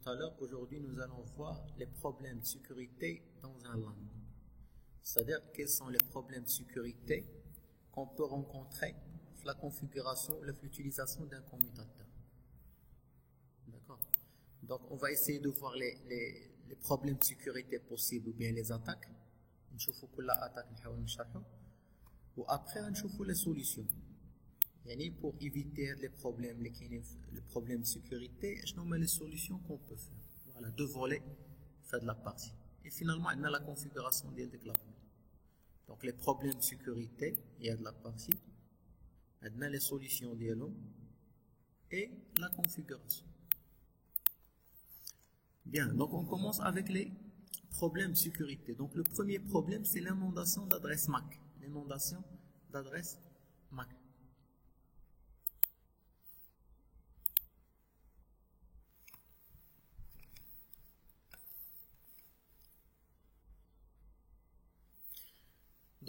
tout à l'heure, aujourd'hui nous allons voir les problèmes de sécurité dans un LAN. C'est-à-dire quels sont les problèmes de sécurité qu'on peut rencontrer dans la configuration, l'utilisation d'un commutateur. D'accord? Donc on va essayer de voir les problèmes de sécurité possibles ou bien les attaques. نشوفوا كل attaque نحاول نشرحه. Ou après on نشوفوا les solutions. يعني pour éviter les problèmes, les problèmes de sécurité, je nomme les solutions qu'on peut faire. Voilà, deux volets, faire de la partie. Et finalement, on a la configuration des déclarations. Donc les problèmes de sécurité, il y a de la partie, on a les solutions des l'homme et la configuration. Bien, donc on commence avec les problèmes de sécurité. Donc le premier problème, c'est l'inondation d'adresse MAC. L'inondation d'adresse MAC.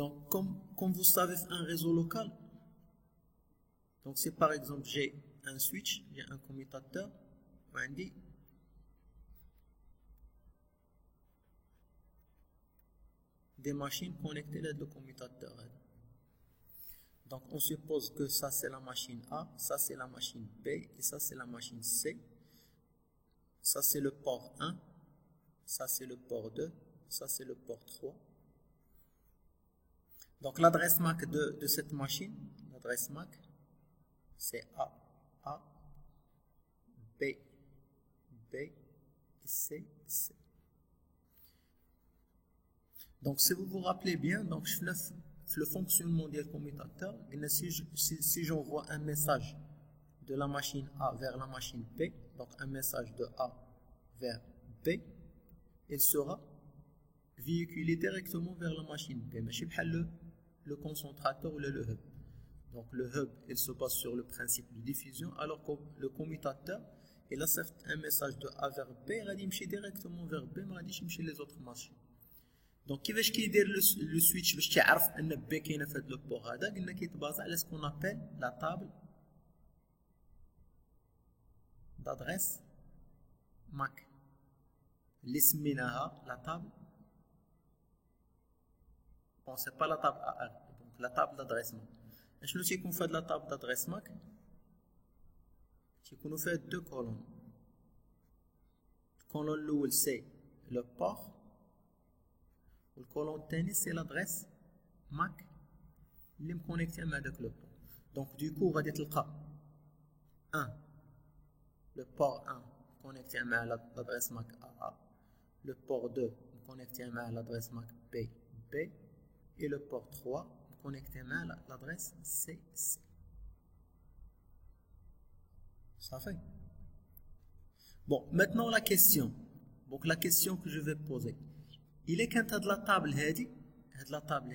Donc, comme vous savez, un réseau local, donc c'est par exemple, j'ai un switch, j'ai un commutateur, on dit des machines connectées à le commutateur. Donc, on suppose que ça c'est la machine A, ça c'est la machine B, et ça c'est la machine C. Ça c'est le port 1, ça c'est le port 2, ça c'est le port 3. Donc l'adresse MAC de cette machine, l'adresse MAC, c'est A, B, et C. Donc si vous vous rappelez bien, donc le fonctionnement du commutateur, si j'envoie un message de la machine A vers la machine B, donc un message de A vers B, il sera véhiculé directement vers la machine B. Mais je sais le concentrateur ou le hub. Donc le hub, il se base sur le principe de diffusion, alors que le commutateur, il a certes un message de A vers B, il va directement vers B, mais il va chez les autres machines. Donc كيفاش كيدير le switch باش تعرف ان B كاينه في هذا البور هذا قلنا كيتبازا على ce qu'on appelle la table d'adresse MAC اللي سميناها la table. Bon, c'est pas la table AR, donc la table d'adresse MAC. شنو تيكون في هاد la table d'adresse MAC؟ تيكونوا فيها deux colonnes. الكولون الاول سي le port و الكولون الثاني سي l'adresse MAC اللي مكونيكتي مع داك لو بور. دونك دوكو غادي تلقى 1 le port 1 connecté مع l'adresse MAC AA, le port 2 connecté à l'adresse MAC B, et le port 3 connecté à l'adresse CC. Ça fait. Bon, maintenant la question. Donc la question que je vais poser. Il est quand de la table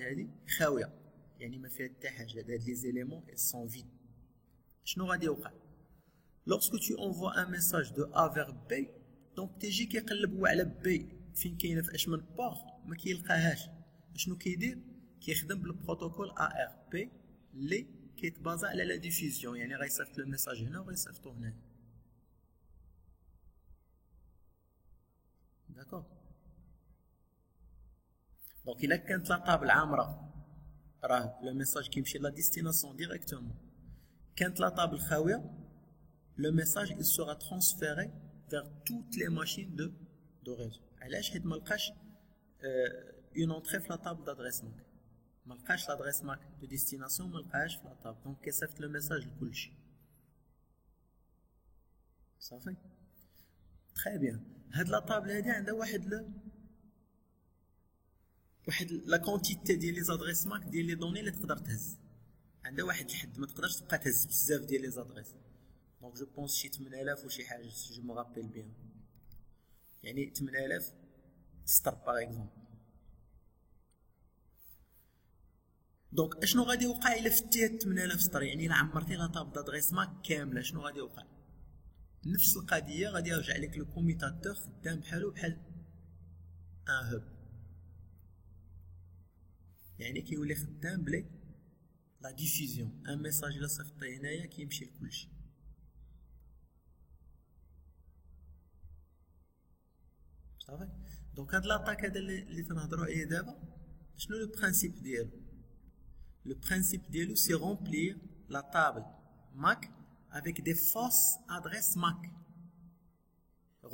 هذه خاوية. يعني ما فيها حتى حاجة. هاد les éléments ils sont vides. شنو غادي يوقع؟ Lorsque tu envoies un message de A vers B, donc تيجي كيقلب هو على B فين كاينه في اش من بور ما كيلقاهاش. شنو كيدير؟ كيخدم بالبروتوكول ARP اللي كيتبازا على لا ديفيزيون، يعني غيصيفط لو ميساج هنا وغيصيفطو هنا. داكور. دونك الا كانت لا طابل عامره راه لو ميساج كيمشي لا ديستيناسيون ديريكتومون. كانت لا طابل خاويه le message il sera transféré vers toutes les machines de réseau. علاش؟ حيت ما لقاش une entrée في la table d'adresse MAC. ما لقاش l'adresse MAC de destination، ما لقاهاش في la table، دونك كيصيفط le message لكلشي. صافي. très bien. هاد la table هادي عندها واحد لا كونتيتي ديال لي زادريس MAC ديال لي دوني اللي تقدر تهز. عندها واحد الحد، ما تقدرش تبقى تهز بزاف ديال لي زادريس. Donc je pense شي 8000 وشي حاجه si je me rappelle bien. يعني 8000 سطر باغ اكزومبل. دونك اشنو غادي يوقع الا فتي هاد 8000 سطر؟ يعني الا عمرتي لا طاب دادريس ماك كامله شنو غادي يوقع؟ نفس القضيه غادي يرجع لك لو كوميتاتور خدام بحال ان هوب، يعني كيولي خدام بلي لا ديفيزيون ان ميساج الا صيفطتيه هنايا كيمشي لكلشي. صافي. دونك هاد لاطاك هذا اللي تنهضروا عليه دابا شنو لو برينسيپ ديالو؟ لو برينسيپ ديالو سي رومبلير لا تابل MAC avec des fausses adresses MAC.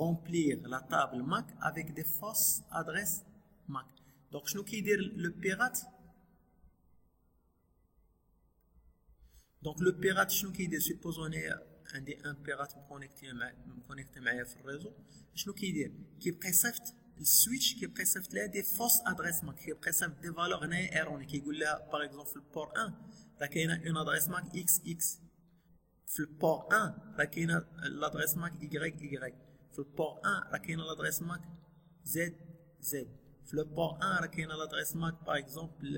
Remplir la table MAC avec des fausses adresses MAC. Donc شنو كيدير لو بيرات؟ دونك لو بيرات شنو كيدير؟ سيبوزو انايا عندي ان بيرات مكونيكتي معايا في الريزو، شنو كيدير؟ كيبقى يصيفط السويتش، كيبقى يصيفط لها دي فوس ادريس ماك، كيبقى يصيفط دي فالور هنايا ايروني، كيقول لها باغ اكزومبل في البور 1 راه كاينه اون ادريس ماك اكس اكس، في البور 1 راه كاينه لادريس ماك واي واي، في البور 1 راه كاينه لادريس ماك زد زد، في البور 1 راه كاينه لادريس ماك باغ اكزومبل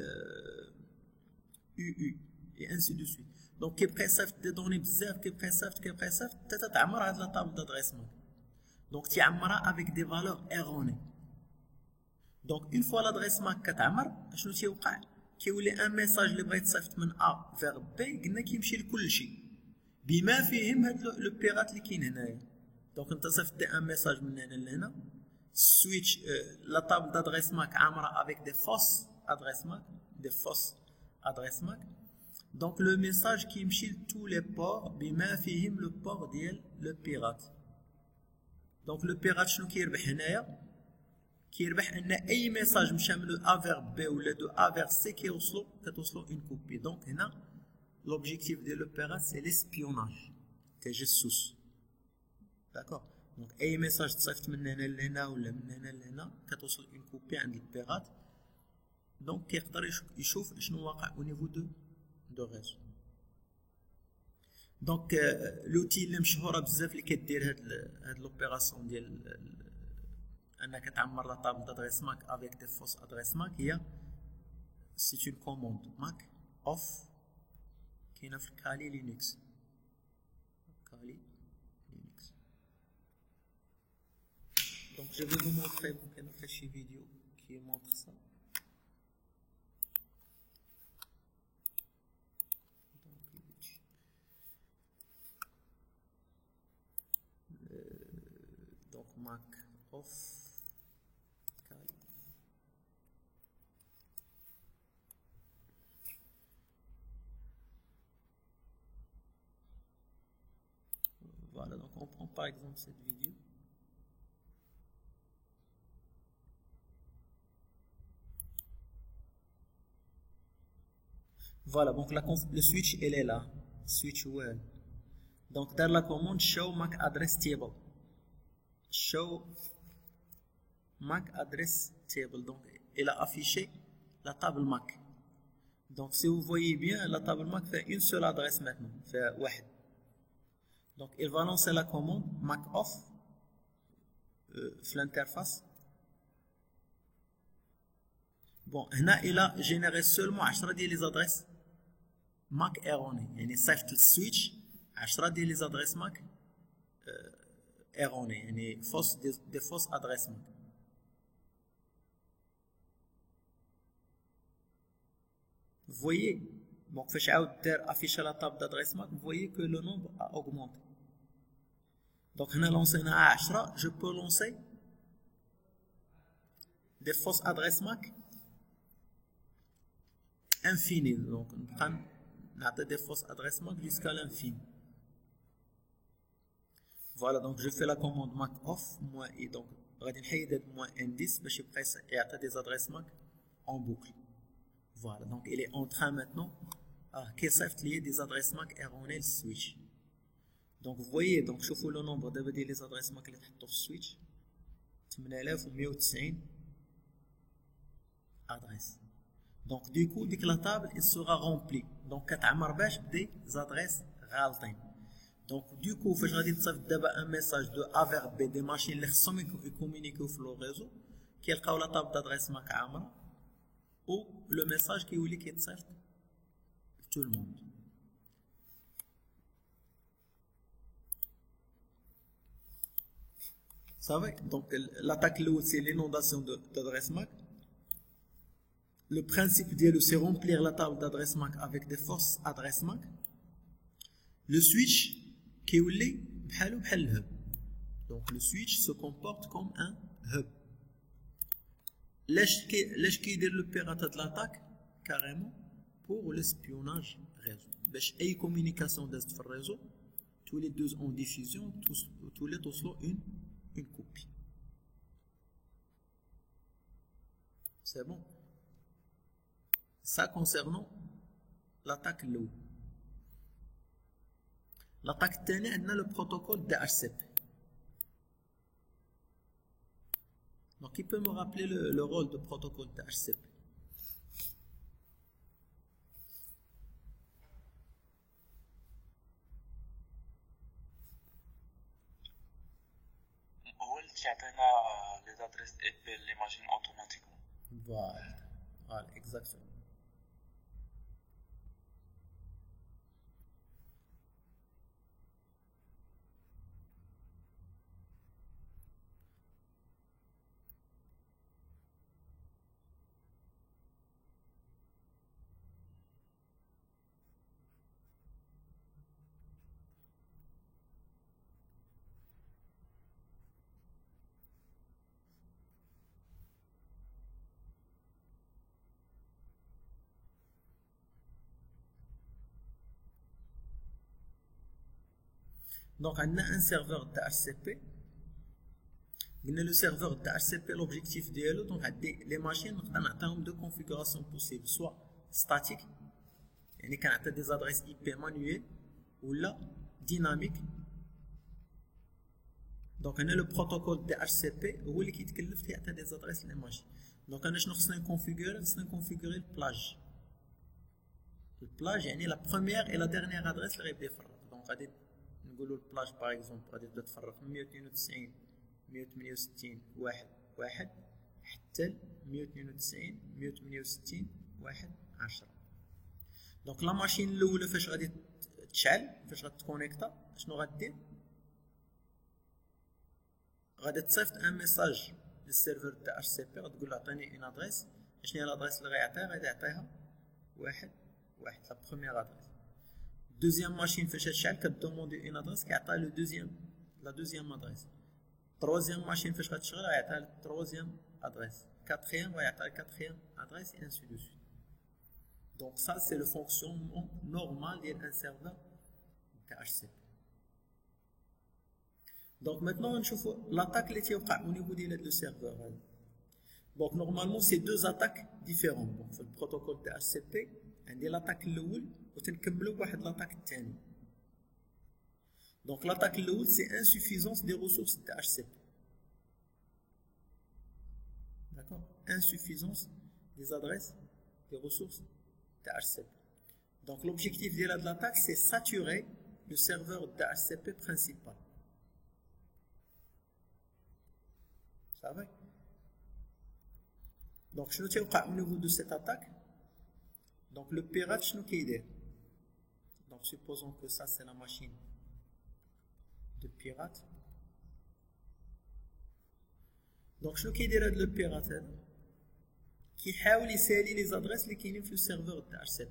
يو يو اي انسي دو سويت. دونك كيبقى يصيفط دي دوني بزاف، كيبقى يصيفط حتى تتعمر هاد لا طابل دادريس ماك. دونك تيعمرها افيك دي فالور ايروني. دونك اون فوا لادريس ماك كتعمر اشنو تيوقع؟ كيولي ان ميساج اللي بغا يتصيفط من ا فيغ بي قلنا كيمشي لكلشي بما فيهم هاد لو بيرات اللي كاين هنايا. دونك انت صيفطتي ان ميساج من هنا لهنا، سويتش لا طابل دادريس ماك عامره افيك دي فوس ادريس ماك، دي فوس ادريس ماك. دونك لو ميساج كيمشي لتو لي بور بما فيهم لو بور ديال لو بيرات. دونك لو بيرات شنو كيربح هنايا؟ كيربح ان اي ميساج مشى من ا فيغ بي ولا دو ا فيغ سي كتوصلو اون كوبي. دونك هنا لوبجيكتيف ديال لو بيرات سي ليسبيوناج، تجسس. داكوغ. دونك اي ميساج تصيفط من هنا لهنا ولا من هنا لهنا كتوصل اون كوبي عند البيرات. دونك كيقدر يشوف شنو واقع او نيفو دو ريزو. دونك لوتي اللي مشهوره بزاف اللي كدير هاد لوبيراسيون ديال انك تعمر لا طابل دادريس ماك افيك دي فوس ادريس ماك هي سي اون كوموند ماك اوف كاينه في كالي لينكس. كالي لينكس. دونك جو في فو مونطري، ممكن نفيت شي فيديو كي مونطر سا. دونك ماك اوف كالي. Voilà, donc on prend par exemple cette vidéo. Voilà, donc le switch elle est là, switch well. Donc dans la commande show MAC address table, show MAC address table, donc elle a affiché la table MAC. Donc si vous voyez bien, la table MAC fait une seule adresse maintenant, fait واحد. Donc il va lancer la commande MAC off في l'interface. Bon, هنا il a généré seulement 10 ديال les adresses MAC erronées. يعني صيفط السويتش 10 ديال les adresses MAC erronées، يعني فوس دي فوس adresses MAC. Vous voyez, donc فاش عاود دار afficher la table d'adresse MAC, vous voyez que le nombre a augmenté. Donc هنا لونسينا 10، je peux lancer des fausses adresses MAC infinies. Donc نبقى نعطي des fausses adresses MAC jusqu'à l'infini. Voilà, donc je fais la commande MAC off moins et donc غادي نحيد هاد moins indice باش يبقى يعطي des adresses MAC en boucle. Voilà, donc il est en train maintenant كيصيفط لي des adresses MAC erronées le switch. Donc vous voyez, donc شوفوا le nombre دابا ديال les adresses MAC اللي تحطوا في السويتش 8190 adresses. Donc du coup ديك la table il sera remplie. Donc كتعمر باش بدي adresses غالطين. Donc du coup فاش غادي تصيفط دابا ان ميساج دو ا فيغ بي دي ماشين اللي خصهم يكومونيكيو في لو ريزو كيلقاو لا طابل دادريس ماك عامره و لو ميساج كيولي كيتصيفط تو الموند. صافي. دونك l'attaque الاول سي l'inondation d'adresse MAC. Le principe ديالو سي remplir la table d'adresse MAC avec des fausses adresses MAC. Le switch كيولي بحالو بحال الهب. Donc le switch se comporte comme un hub. لاش كيدير لو بيرات هاد لاطاك كاريمون بور l'espionnage réseau باش اي كومونيكاسيون دازت في الريزو tous les deux en diffusion tous les توصلوا une copie. C'est bon. Ça concernant l'attaque low. L'attaque الثانية عندنا le protocole DHCP. Donc il peut me rappeler le rôle de protocole DHCP. تعطينا les adresses IP les machines automatiquement. Voilà, exactement. Donc, on a un serveur DHCP. Le serveur DHCP, l'objectif de donc les machines, on a un nombre de configurations possibles, soit statiques, il y a des adresses IP manuelles, ou là, dynamiques. Donc, on a le protocole DHCP, où il y a des adresses les machines. Donc, on a configurer le plage. Le plage, il y a la première et la dernière adresse, donc, نقولوا البلاج باغ اكزومبل غادي تبدا تفرق من 192 168 1 حتى ل 192 168 1 10. دونك لا ماشين الاولى فاش غادي تشعل فاش غتكونيكتا شنو غدير؟ غادي تصيفط ان ميساج للسيرفر تاع اتش سي بي غتقول له عطيني اون ادريس. شنو هي الادريس اللي غيعطيها؟ غادي يعطيها 1 لا بروميير ادريس. Deuxième machine fait chercher qu'elle demande une adresse qui attend la deuxième adresse. Troisième machine fait chercher qui attend la troisième adresse. Quatrième va attendre la quatrième adresse et ainsi de suite. Donc ça c'est le fonctionnement normal d'un serveur DHCP. Donc maintenant on voit l'attaque qui est au niveau du serveur. Donc normalement c'est deux attaques différentes. Donc le protocole DHCP عندي l'attaque الاول وتنكملوا بواحد l'attaque الثاني. Donc l'attaque الاول c'est insuffisance des ressources DHCP. D'accord? Insuffisance des adresses des ressources DHCP. Donc l'objectif de l'attaque c'est saturer le serveur DHCP principal. Ça va? Donc je tiens au niveau de cette attaque. Donc le pirate شنو كيدير؟ Donc supposons que ça c'est la machine de pirate. Donc شنو كيدير هذا لو بيرات هذا؟ كيحاول يسالي لي زادريس اللي كاينين في السيرفر تاع اتش سي بي.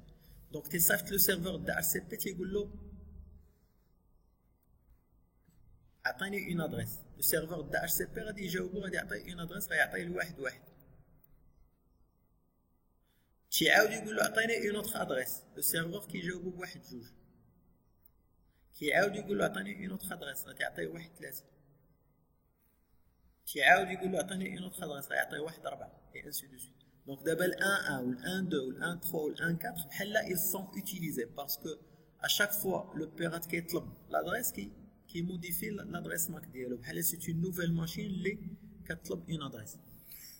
دونك تيصيفط لو سيرفر تاع اتش سي بي تيقول له عطيني اون ادريس. لو سيرفر تاع اتش سي بي غادي يجاوبو غادي يعطيه اون ادريس غيعطيه لواحد واحد. تيعاود يقول له عطيني اون اوتر ادريس. لو سيرفور كيجاوبو بواحد جوج. كيعاود يقول له عطيني اون اوتر ادريس غادي يعطيه واحد ثلاثة. كيعاود يقول له عطيني اون اوتر ادريس غيعطيه واحد أربعة et ainsi de suite. Donc d'abord le 1 ou le 1 2 ou le 1 3 ou le 1 4 بحال là ils sont utilisés parce que à chaque fois le pirate كيطلب l'adresse qui modifie l'adresse MAC ديالو بحال c'est une nouvelle machine اللي كتطلب une adresse.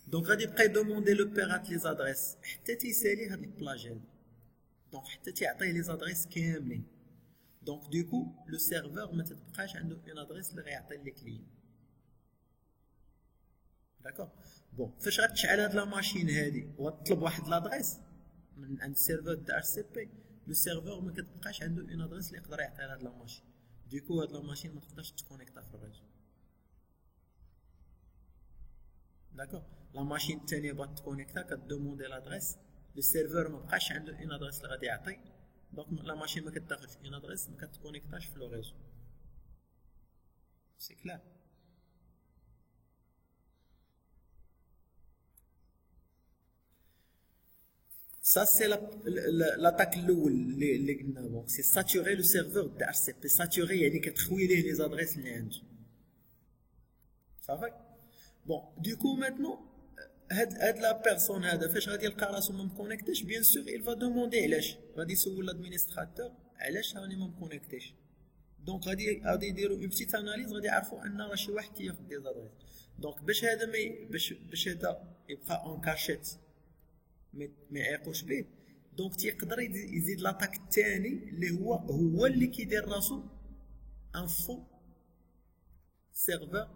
Donc غادي يبقى يدوموندي لو بيرات لي زادريس حتى تيسالي هاد البلاج هادي. دونك حتى تيعطيه لي زادريس كاملين. دونك دوكو لو سيرفور ما تبقاش عنده اون ادريس اللي غيعطي لي كليون. داكوغ بون فاش غتشعل هاد لا ماشين هادي وتطلب واحد لادريس من عند السيرفور تاع اتش سي بي لو سيرفور ما كتبقاش عنده اون ادريس اللي يقدر يعطيها لهاد لا ماشين. دوكو هاد لا ماشين ما تقدرش تكونيكتا في الريزو. داكوغ لا ماشين الثانيه بغات تكونيكتا كدوموندي لادريس لو سيرفور ما بقاش عنده اون ادريس اللي غادي يعطي. دونك لا ماشين ما كتاخذش اون ادريس ما كتكونيكتاش في لو ريزو. سي كلار. Ça, c'est l'attaque اللي قلنا. Donc, c'est saturer le serveur d'HCP. Saturer, يعني كتخوي ليه les adresses اللي عنده. Ça va? Bon, du coup, maintenant, la personne هذا فاش غادي يلقى راسو ما مكونيكتيش, bien sûr, il va demander علاش. غادي يسول l'administrateur علاش راني ما مكونيكتيش. Donc, غادي يديروا une petite analyse, غادي يعرفوا ان راه شي واحد تياخذ des adresses. Donc, باش هذا باش هذا يبقى en cachette. ما يعيقوش به, دونك تيقدر يزيد لاطاك الثاني اللي هو اللي كيدير راسو ان فو سيرفر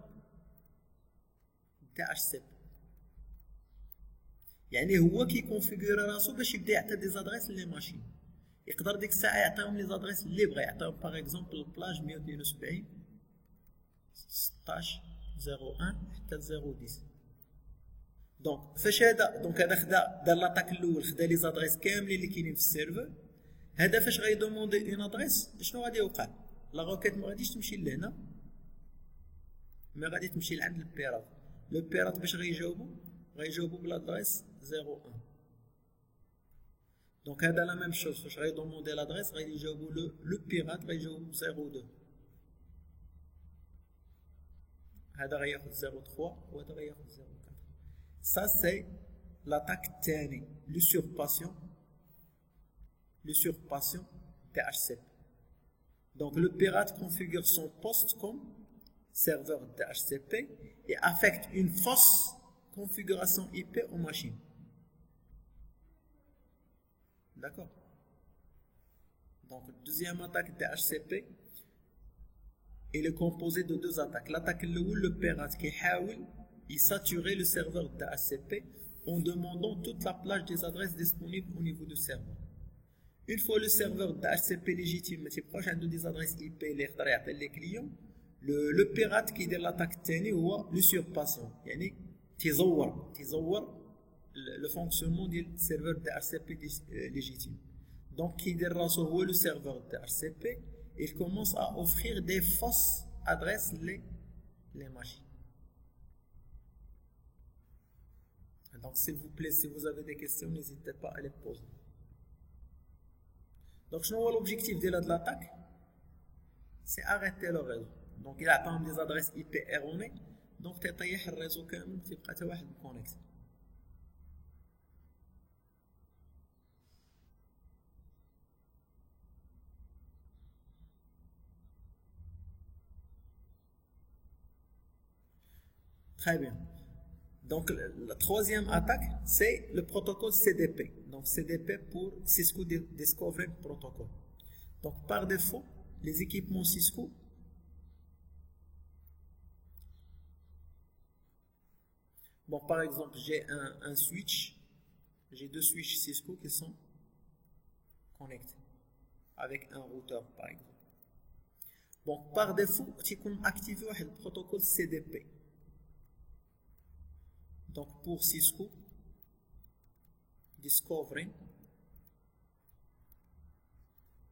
تاع اتش سي بي, يعني هو كيكونفيغوري راسو باش يبدا يعطي دي زادريس لي ماشين. يقدر ديك الساعه يعطيهم لي زادريس اللي بغا يعطيهم, باغ اكزومبل البلاج 172 16 01 حتى 010. دونك فاش هذا خدا دار لاطاك الاول, خدا لي زادريس كاملين اللي كاينين في السيرفر. هذا فاش غيدوموندي اون ادريس, شنو غادي يوقع؟ لا روكيت ما غاديش تمشي لهنا, ما غادي تمشي لعند البيرات. لو بيرات باش غيجاوبوا بالادريس 01. دونك هذا لا ميم شوز, فاش غيدوموندي لادريس غادي يجاوبوا لو بيرات غيجاوبوا 02. هذا غياخذ 03 وهذا غياخذ 04. Ça, c'est l'attaque TNI, l'usurpation DHCP. Donc, le pirate configure son poste comme serveur DHCP et affecte une fausse configuration IP aux machines. D'accord? Donc, deuxième attaque DHCP, il est composé de deux attaques. L'attaque le pirate qui et saturer le serveur d'HCP en demandant toute la plage des adresses disponibles au niveau du serveur. Une fois le serveur d'HCP légitime proche de des adresses IP les clients, le pirate qui dit l'attaque تاني هو l'usurpation, يعني تزور le fonctionnement du serveur d'HCP légitime. Donc qui dit راسو هو le serveur d'HCP, il commence à offrir des fausses adresses les machines. Donc, s'il vous plaît, si vous avez des questions, n'hésitez pas à les poser. Donc, l'objectif de l'attaque, c'est arrêter le réseau. Donc, il attend des adresses IP erronées. Donc, tu as le réseau quand même, tu as connecté. Très bien. Donc, la troisième attaque, c'est le protocole CDP. Donc, CDP pour Cisco Discovery Protocol. Donc, par défaut, les équipements Cisco bon, par exemple, j'ai un switch, j'ai deux switches Cisco qui sont connectés avec un routeur, par exemple. Bon, par défaut, tu peux activer le protocole CDP. Donc, pour Cisco Discovery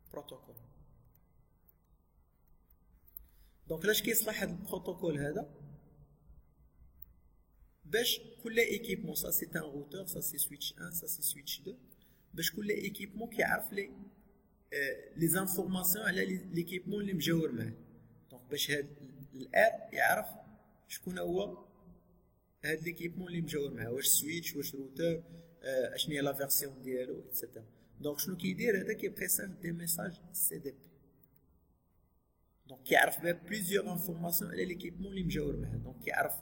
Protocol. Donc, là, je vais faire le protocole. باش كل équipement, ça c'est un routeur, ça c'est switch 1, ça c'est switch 2. باش كل équipement كيعرف les informations على l'équipement اللي مجاور معاه. Donc, باش هاد الار يعرف شكون هو هاد ليكيبمون اللي مجاور معاه, واش سويتش واش روتر, اشنو هي لا فيرسيون ديالو ايتترا. دونك شنو كيدير هذا, كيبريسيف دي ميساج سي دي بي. دونك كيعرف بها بليزيور انفورماسيون على ليكيبمون اللي مجاور معاه. دونك كيعرف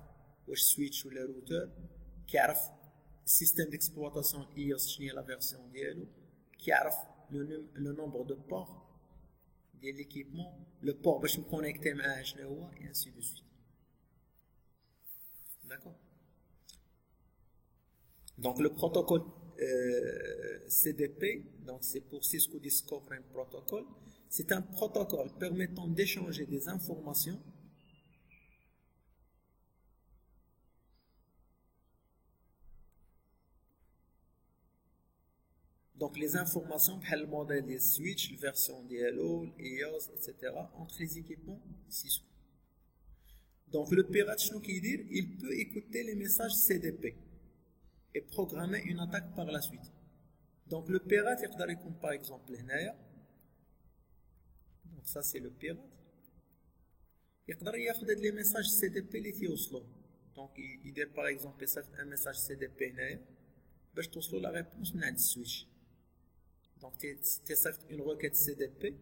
واش سويتش ولا روتر, كيعرف السيستيم ديكسبلوطاسيون ايوس شنو هي لا فيرسيون ديالو, كيعرف لو نومبر دو بور ديال ليكيبمون, لو بور باش نكونيكتي معاه شنو هو, اي انسي دو سويت. D'accord? Donc, le protocole CDP, donc c'est pour Cisco Discovery Protocol, c'est un protocole permettant d'échanger des informations donc les informations بحال الموديل ديال switch, la version ديالو, l'EOS, etc. entre les équipements Cisco. Donc le pirate, il peut écouter les messages CDP et programmer une attaque par la suite. Donc le pirate يقدر يكون par exemple هنايا. Donc ça c'est le pirate. يقدر ياخذ هاد لي ميساج سي دي بي اللي تيوصلوا. دونك يدير باغ اكزومبل يصيفط ان ميساج سي دي بي هنايا باش توصلوا لا ريبونس من عند السويتش. دونك تيصيفط اون روكيت سي دي بي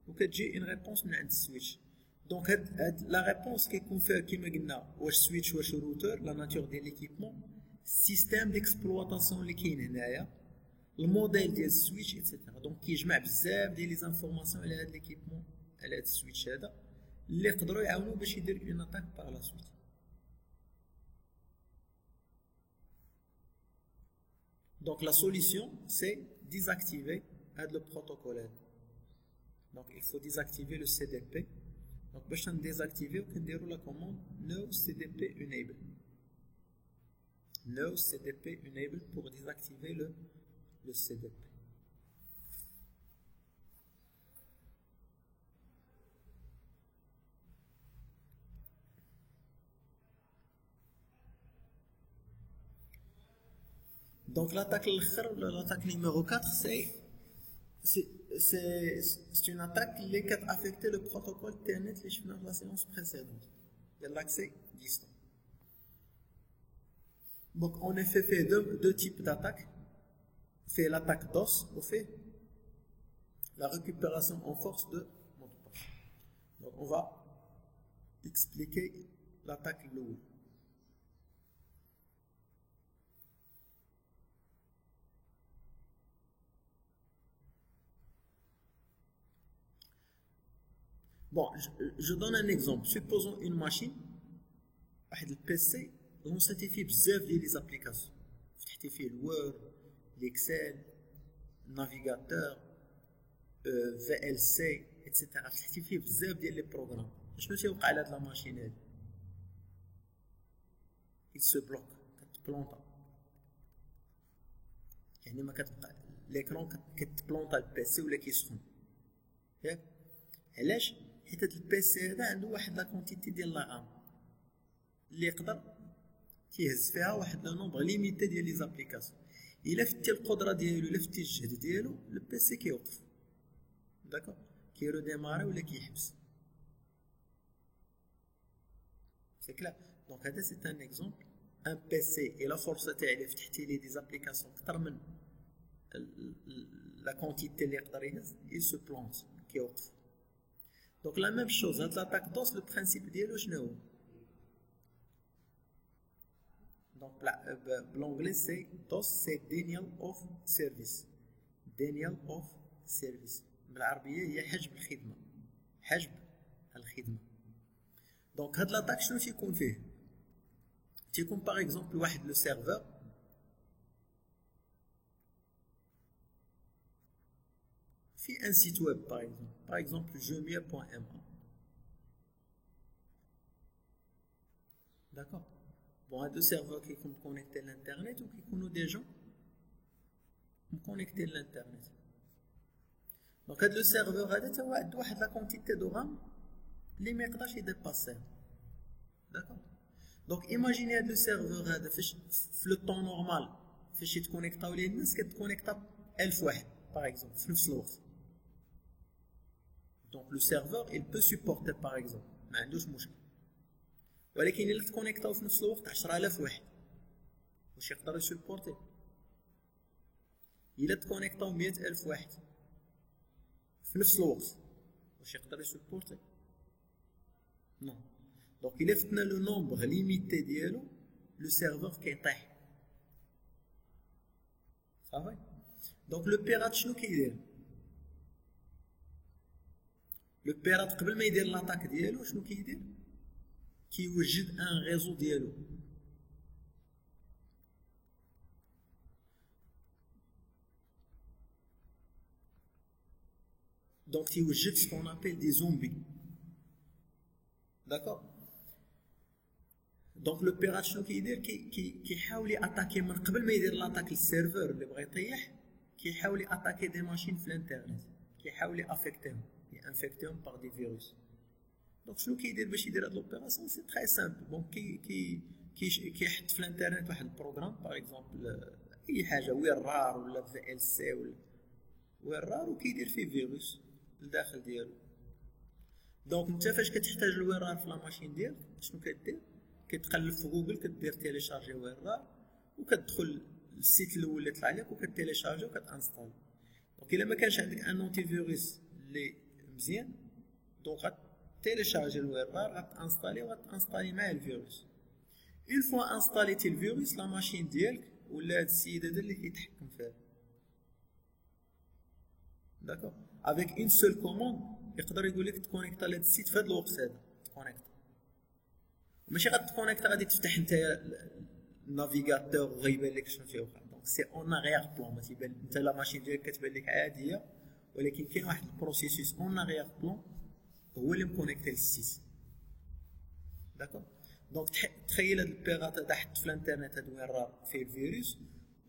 وكتجي اون ريبونس من عند السويتش. دونك هاد لا ريبونس كيكون فيها كيما قلنا واش سويتش واش روتور لا ناتور ديال ليكيبمون السيستيم ديكسبلواتاسيون اللي كاين هنايا الموديل ديال السويتش ايتترا. دونك كيجمع بزاف ديال لي زانفورماسيون على هاد ليكيبمون على هاد السويتش هذا اللي يقدروا يعاونوا باش يدير اون اتاك باغ لا سويت. Donc la solution c'est désactiver le protocole. Donc il faut désactiver le CDP. Donc باش نديزاكتيفيو كنديروا la commande no CDP enable. No CDP enable pour désactiver le CDP. Donc l'attaque numéro 4, c'est une attaque qui a affecté le protocole Telnet que je dans la séance précédente. Il y a l'accès distant. Donc en effet, fait deux types d'attaques. Fait l'attaque DOS ou fait la récupération en force de mot de passe. Donc on va expliquer l'attaque lourde. Bon, je donne un exemple. Supposons une machine, un PC, on certifie بزاف ديال les applications. فتحتي فيه الوورد، l'Excel, navigateur, VLC, etc. فتحتي فيه بزاف ديال les programmes. شنو تيوقع على هاد لا ماشين هادي؟ il se bloque كتبلونطا. يعني ما كتبقى l'écran كتبلونطا البيسي ولا كيسخن. ياك؟ علاش؟ حيت هاد البيسي هذا عنده واحد لا كونتيتي ديال لا رام اللي يقدر تيهز فيها واحد لو نومبر ليميتي ديال لي زابليكاسيون. الا فتي القدره ديالو الا فتي الجهد ديالو البيسي كيوقف. داكوغ كيرو ديماري ولا كيحبس. سي كلا. دونك هذا سي ان اكزومبل ان بيسي الا فرصه تاع الا فتحتي ليه دي زابليكاسيون اكثر من لا كونتيتي اللي يقدر يهز il se plante كيوقف. Donc la même chose, l'attaque DOS, le principe ديالو شنو هو؟ Donc l'anglais c'est DOS c'est denial of service. Denial of service. بالعربية هي حجب الخدمة. حجب الخدمة. Donc هاد l'attaque شنو تيكون فيه؟ تيكون par exemple واحد لو سيرفور في un site web par exemple jeumier.ma. D'accord. Bon, هاد serveurs qui sont connectés à l'internet ou qui connaissent des gens connectés à l'internet. Donc هاد le serveur هذا تا واحد la quantité de RAM اللي ما يقدرش يديباسي. D'accord. Donc imaginez هاد le serveur هذا فاش في le temps normal فاش يتكونيكطاو ليه الناس كتكونيكطا 1000 واحد par exemple في نفس الوقت. Donc le serveur il peut supporter par exemple ما عندوش مشكل. ولكن الا تكونيكطاو في نفس الوقت 10000 واحد واش يقدر يسبورتي؟ الا تكونيكطاو 100000 واحد في نفس الوقت واش يقدر يسبورتي؟ نو. دونك الا فتنا لو نومبر ليميتي ديالو لو سيرفور كيطيح. صافي. دونك لو بيرات شنو كيدير؟ لو بيرات قبل ما يدير لاطاك ديالو شنو كيدير؟ كيوجد ان ريزو ديالو. دونك تيوجد سكون ابيل دي زومبي. داكور. دونك لو بيرات شنو كيدير؟ كيحاول ياتاكي من قبل ما يدير لاطاك للسيرفور اللي بغا يطيح، كيحاول ياتاكي دي ماشين في الانترنت، كيحاول يافيكتيهم ينفيكتيهم باغ دي فيروس. دونك شنو كيدير باش يدير هاد لوبيراسيون؟ سي تري سامبل. دونك كيحط في الانترنت واحد البروغرام باغ اكزومبل اي حاجه وين رار ولا في ال سي ولا وين رار وكيدير فيه فيروس لداخل ديالو. دونك انت فاش كتحتاج الوين رار في لا ماشين ديالك شنو كدير؟ كتقلب في جوجل كدير تيليشارجي وين رار وكتدخل للسيت الاول اللي طلع لك وكتيليشارجي وكتانستالي. دونك الا ما كانش عندك ان انتي فيروس اللي مزيان دونك غتيليشارجي الوين رار غتانستالي مع الفيروس. اون فوا انستاليتي الفيروس لا ماشين ديالك ولا هاد السيد هذا اللي كيتحكم فيها. داكوغ افيك اون سول كوموند يقدر يقول لك تكونيكتا لهاد السيت في هاد الوقت هذا تكونيكتا. ماشي غتكونيكتا غادي تفتح نتايا النافيغاتور وغيبان لك شنو فيه وقع. دونك سي اون اغيغ بلون ما تيبان انت لا ماشين ديالك كتبان لك عاديه ولكن كاين واحد البروسيسوس اون اغيغ بلون هو اللي مكونيكتي للسيت. داكوغ دونك تخيل هاد البيغات هذا حط في الانترنت هاد وين راه فيه الفيروس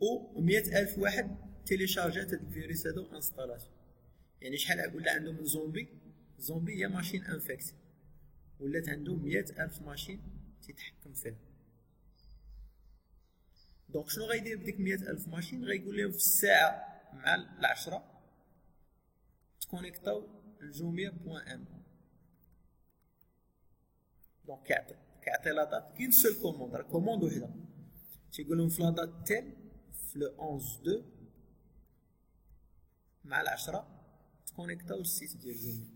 و 100,000 واحد تيليشارجات هاد الفيروس هذا وانستالاتو. يعني شحال ولا عنده من زومبي هي ماشين انفكتي ولات عنده 100,000 ماشين تيتحكم فيها. دونك شنو غيدير بديك 100,000 ماشين؟ غيقول لهم في الساعه مع العشرة تكونيكتاو الجوميه بوان ام. دونك كيعطي لا دات كاين سول كوموند راه كوموند وحده تيقول لهم في لا دات تيل في لو 11/2 مع العشرة تكونيكتاو السيت ديال الجوميه.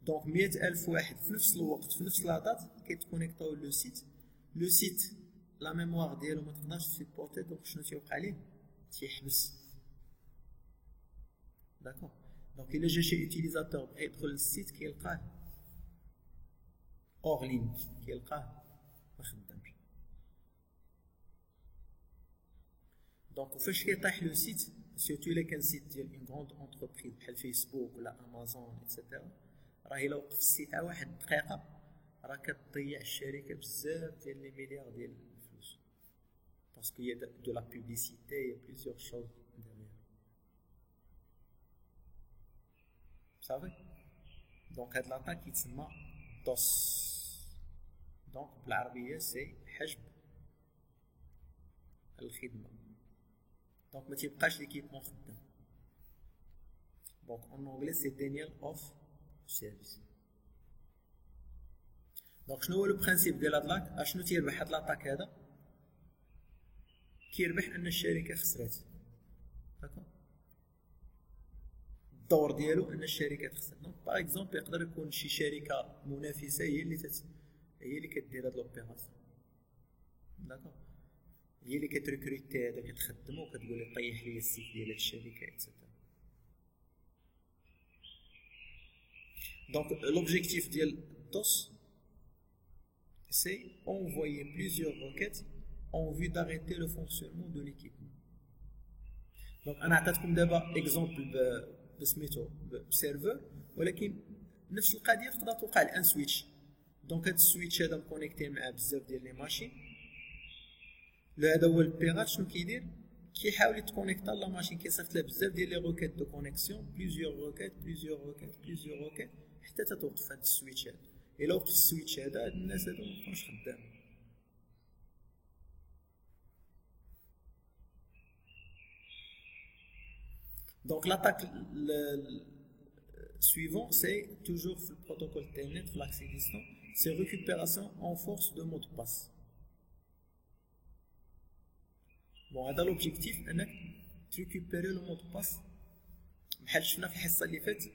دونك 100,000 واحد في نفس الوقت في نفس لا دات كيتكونيكتاو لو سيت لا ميموار ديالو ما تقدرش تسيبورتي. دونك شنو تيوقع ليه؟ تيحبس. داكوغ دونك الا جا شي يوتيليزاتور بغا يدخل للسيت كيلقاه اور لين كيلقاه ما خدامش. دونك فاش كيطيح لو سيت سيرتو الا كان سيت ديال اون غروند اونتربريز بحال فيسبوك ولا امازون ايتترا راه الا وقف السيت واحد دقيقه راه كتضيع الشركه بزاف ديال لي مليار ديال الفلوس باسكو هي دو لا بوبليسيتي هي بليزيور شوز ديريير صافي. دونك هاد لاطاك كيتسمى دوس. دونك بالعربيه سي حجب الخدمه. دونك ما تيبقاش ليكيبمون خدام. دونك اون انجلي سي دينيال اوف سيرفيس. دونك شنو هو لو برينسيپ ديال هاد لاك؟ اشنو تيربح هاد لاطاك هذا؟ كيربح ان الشركه خسرات. داكوغ الدور ديالو ان الشركه تخسر. دونك باغ اكزومبل يقدر يكون شي شركه منافسه هي اللي كدير هاد لوبيراسيون. داكوغ هي اللي كتريكروتي هذا كتخدمو وكتقول لي طيح لي السيت ديال هاد الشركه ايتترا. دونك l'objectif ديال DOS c'est envoyer plusieurs requêtes en vue d'arrêter le fonctionnement de l'équipement. دونك انا عطيتكم دابا اكزومبل بسميتو بسيرفر ولكن نفس القضيه تقدر توقع لان سويتش. دونك هاد السويتش هذا مكونيكتي مع بزاف ديال لي ماشين. هذا هو البيرات شنو كيدير؟ كيحاول يتكونيكتا لا ماشين كيصيفط لها بزاف ديال لي روكيت دو كونيكسيون بليزيور روكيت حتى تتوقف هاد السويتش هذا. الا وقف السويتش هذا هاد الناس هادو مابقاوش خدام. دونك لاطاك suivant c'est toujours في البروتوكول تيلنت في l'accès distant c'est récupération en force de mot de passe. بون هذا لوبجيكتيف انك تريكوبيري لو مود باس بحال شفنا في الحصه اللي فاتت.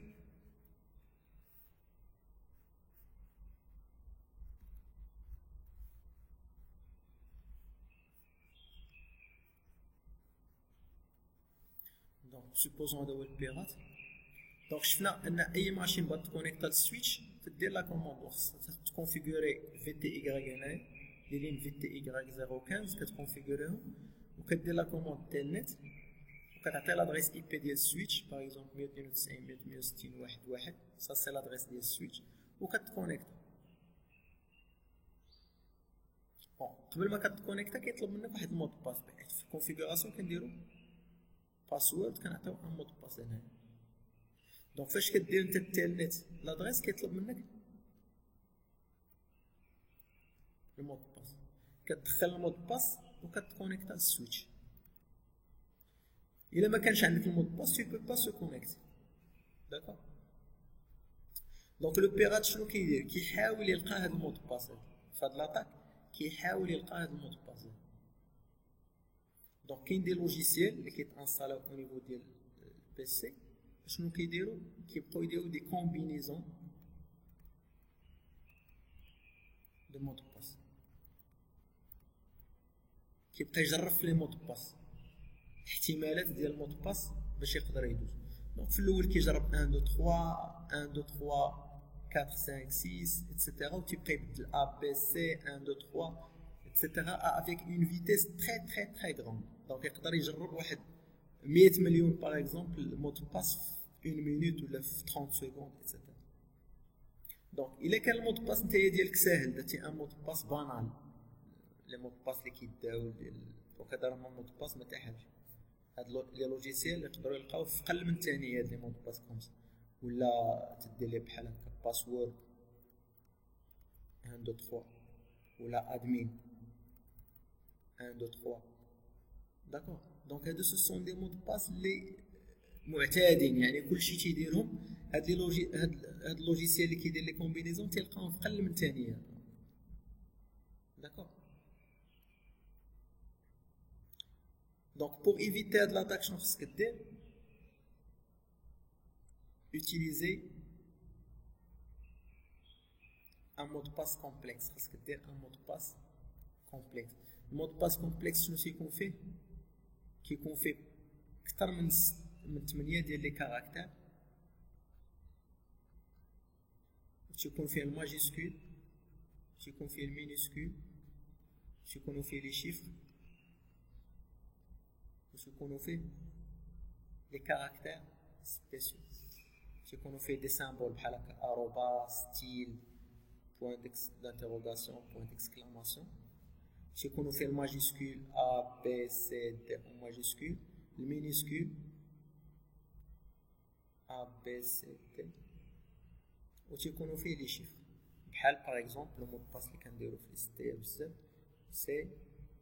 دونك سوبوزون هذا هو البيرات. دونك شفنا ان اي ماشين بغات تكونيكتا للسويتش تدير لا كوموند خاصها تكونفيغوري في تي اي هنايا لي لين في تي اي 015 كتكونفيغوريهم وكدير لا كوموند تيلنت وكتعطي لادريس اي بي ديال السويتش باغ اكزومبل 192.168.1.1 سا سي لادريس ديال السويتش وكتكونيكتا. بون قبل ما كتكونيكتا كيطلب منك واحد المود باس. في الكونفيغوراسيون كنديرو باسورد كنعطيو ان مود باس هنايا. دونك فاش كدير انت التيلنت لادريس كيطلب منك المود باس كتدخل المود باس وكتكونيكتا للسويتش. الا ما كانش عندك المود باس tu peux pas se connecter. d'accord. دونك لو بيرات شنو كيدير؟ كيحاول يلقى هذا المود باس في هاد لاطاك، كيحاول يلقى هذا المود باس. دونك كاين دي لوجيسيال اللي كيتانستالاو او نيفو ديال البيسي، شنو كيديروا؟ كيبقاو يديروا دي كومبينيزون دو مود باس، كيبقى يجرب في لي مود باس احتمالات ديال المود باس باش يقدر يدوز. دونك في الاول كيجرب 1 2 3 1 2 3 4 5 6 etc. و تيبقى يبدل ا بي سي 1 2 3 etc. avec une vitesse très grande. دونك يقدر يجرب واحد 100 مليون باغ اكزومبل مود باس في 1 مينوت ولا في 30 سكوند etc. دونك الا كان المود باس نتايا ديالك ساهل، درتي ان مود باس بانال، لي مود باس اللي كيداو ديال دونك هذا راه مود باس ما تاحلش. هاد لي لوجيسيال يقدروا يلقاو في قل من ثانيه هاد لي مود باس كومسا، ولا تدير ليه بحال هكا باسورد 1 2 3 ولا ادمين 1 2 3. داكور. دونك هادو سو سون دي مود باس اللي معتادين، يعني كلشي تيديرهم. هاد اللوجيسيال اللي كيدير لي كومبينيزون تلقاهم في قل من ثانيه. داكور. دونك pour éviter هاد لاطاك شنو خصك دير؟ utiliser un mot de passe complexe. خاصك دير un mot de passe complexe. المود باس كومبلكس شنو تيكون فيه؟ كيكون فيه اكثر من 8 ديال لي كاركتير، تيكون فيه الماجيسكول، تيكون فيه المينيسكول، تيكونوا فيه لي شيفر، تيكونوا فيه لي كاركتير سبيسيو، تيكونوا فيه دي سامبول بحال هكا اروبا ستيل بوين دانتيروغاسيون بوين ديكسكلاماسيون، تيكونوا فيه الماجيسكول ا بي سي دي او ماجيسكول، المينيسكول ا بي سي دي، و تيكونوا فيه لي شيفر بحال باغ اكزومبل لو مود باس اللي كنديرو في الاستيل بزاف سي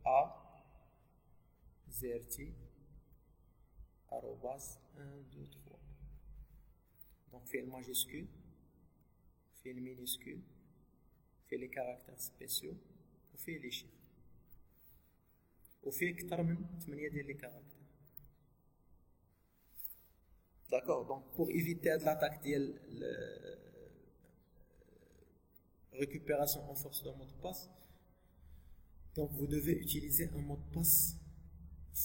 ا زيرتي arrobas 1 2 3. donc فيه الماجيسكول، فيه المينيسكول، فيه لي كاركتير سبيسيو، وفيه لي شيفر، وفيه اكثر من 8 ديال لي كاركتير. داكور. دونك pour éviter هاد لاطاك ديال récupération en force d'un mot de passe, donc vous devez utiliser un mot de passe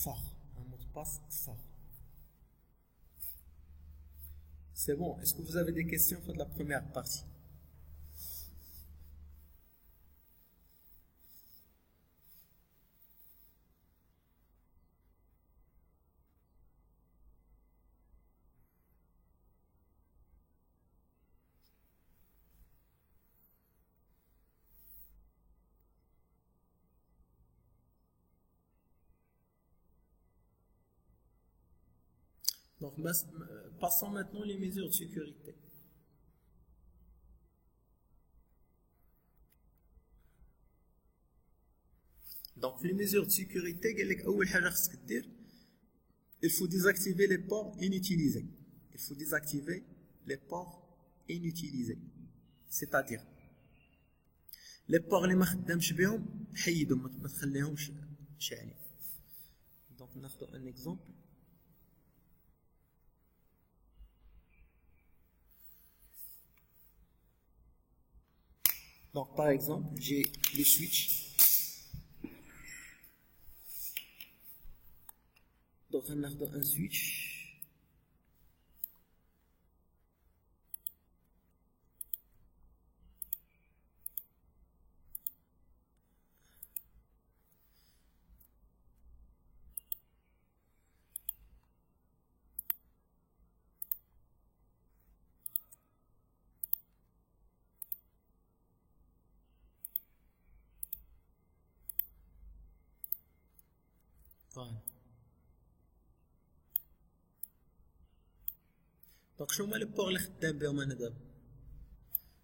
fort, un mot de passe fort. C'est bon. Est-ce que vous avez des questions sur la première partie? Donc, passons maintenant les mesures de sécurité. Donc, les mesures de sécurité, il faut désactiver les ports inutilisés. Il faut désactiver les ports inutilisés. C'est-à-dire, les ports اللي ما خدامش بهم حيدهم، ما تخليهمش شاعلين. Donc, ناخذ un exemple. Donc, par exemple, j'ai le switch. Donc, on a un switch. Voilà. Donc شنو هما لي بور اللي خدام بهم انا دابا؟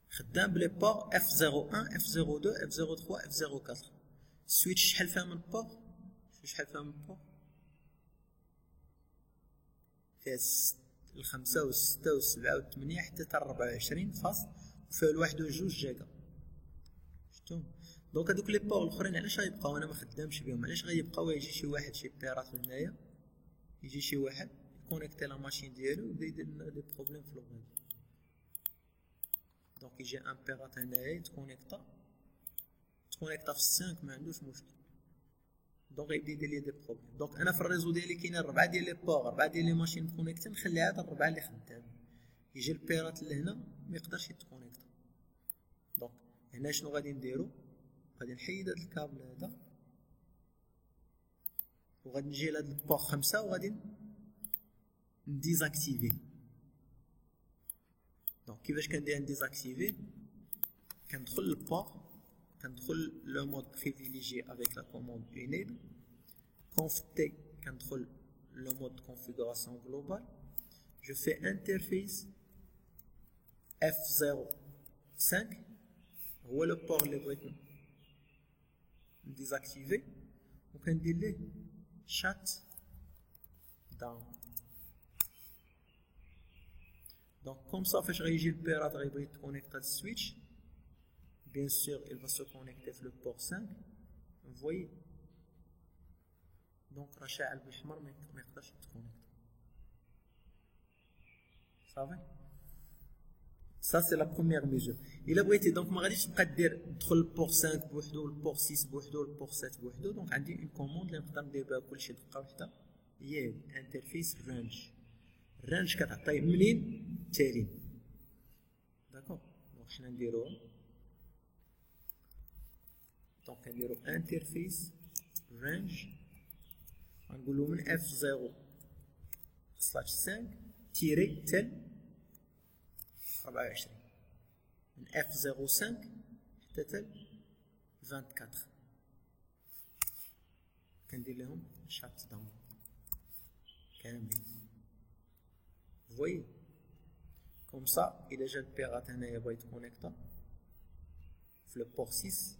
خدام بلي بور F01 F02 F03 F04. السويتش شحال فيها من بور؟ شحال فيها من بور؟ فيها 5 و 6 و 7 و 8 حتى 24 فاصل وفيها 1 و 2 جيجا. شفتوا؟ دونك هذوك لي بور الاخرين علاش غيبقاو انا ما خدامش بهم؟ علاش غيبقاو؟ يجي شي واحد شي بيرات هنايا، يجي شي واحد كونيكتي لا ماشين ديالو ويبدا يدير لي بروبليم في الويب. دونك يجي ان بيرات هنايا يتكونيكتا في 5 ما عندوش مشكل، دونك يبدا يدير لي دي بروبليم. دونك انا في الريزو ديالي كاينين 4 ديال لي بور، 4 ديال لي ماشين كونيكتي، نخلي هذا 4 اللي خدام. يجي البيرات لهنا ما يقدرش يتكونيكتا. دونك هنا شنو غادي نديرو؟ غادي نحيد هذا الكابل هذا وغادي نجي لهاد البور 5 وغادي نديزاكتيفي. دونك كيفاش كندير نديزاكتيفي؟ كندخل للبور، كندخل لو مود بريفيليجي افيك لا كوموند enable conf t، كندخل لو مود configuration global، je fais interface F05 هو لو بور اللي بغيت نديزاكتيفي، وكندير ليه shut down. Donc comme ça فاش غيجي البيرات غيبغي يتكونيكت هاد السويتش، bien sûr il va se connecter في le port 5. vous voyez donc راه شاعل بالاحمر ما يقدرش يتكونيكت. صافي ça c'est la première mesure. الا بغيتي دونك ما غاديش تبقى دير تدخل البور 5 بوحدو والبور 6 بوحدو والبور 7 بوحدو. دونك عندي اون كوموند اللي نقدر ندير بها كلشي دقه وحده، هي انترفيس رانج. الرانج كتعطي منين التالي. داكوغ دونك حنا نديروهم. دونك كنديرو انترفيس رانج، غنقولو من F0/5 تيري تل 24، من F05 حتى تل 24 كندير لهم شات داون كاملين. فوي كوم سا إلا جا البيرات هنايا بغا يتكونيكتا في لو بور 6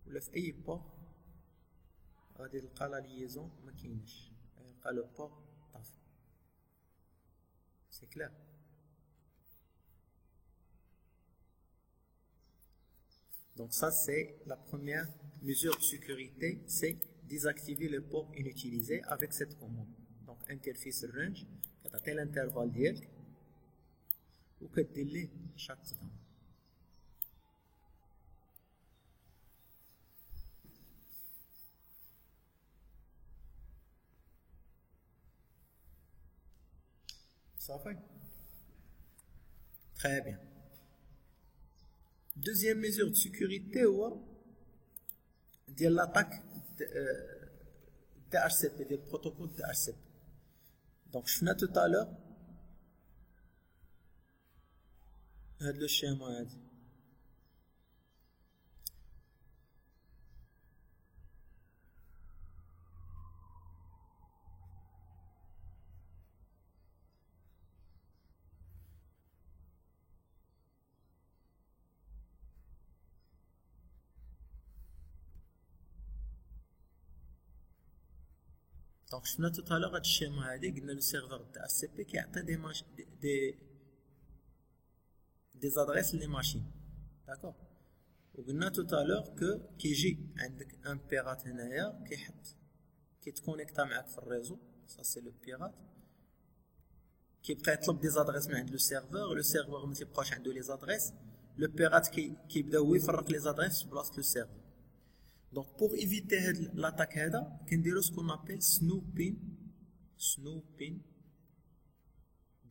ولا في أي بور، غادي يلقى لا ليزون مكايناش، غيلقى لو بور طافي. سي كلير. Donc ça c'est la première mesure de sécurité, c'est désactiver le port inutilisé avec cette commande. Donc interface range كتعطي l'intervalle ديالك وكدير ليه shut down. صافي. Très bien. Deuxième mesure de sécurité هو ديال l'attaque DHCP, ديال البروتوكول DHCP. Donc شفنا tout à l'heure هاد لو شيما هادي. دونك شفنا tout à l'heure هاد الشيما هادي، قلنا لو سيرفر تاع السي بي كيعطي دي زادريس لي ماشين. داكوغ. وقلنا tout à l'heure كو كيجي عندك ان بيرات هنايا كيتكونيكتا معاك في الريزو، سا سي لو بيرات، كيبقى يطلب دي زادريس من عند لو سيرفور ما تيبقاوش عنده لي زادريس، لو بيرات كيبدا هو يفرق لي زادريس في بلاصه لو سيرفور. Donc pour éviter l'attaque هذا كنديرو ce qu'on appelle snooping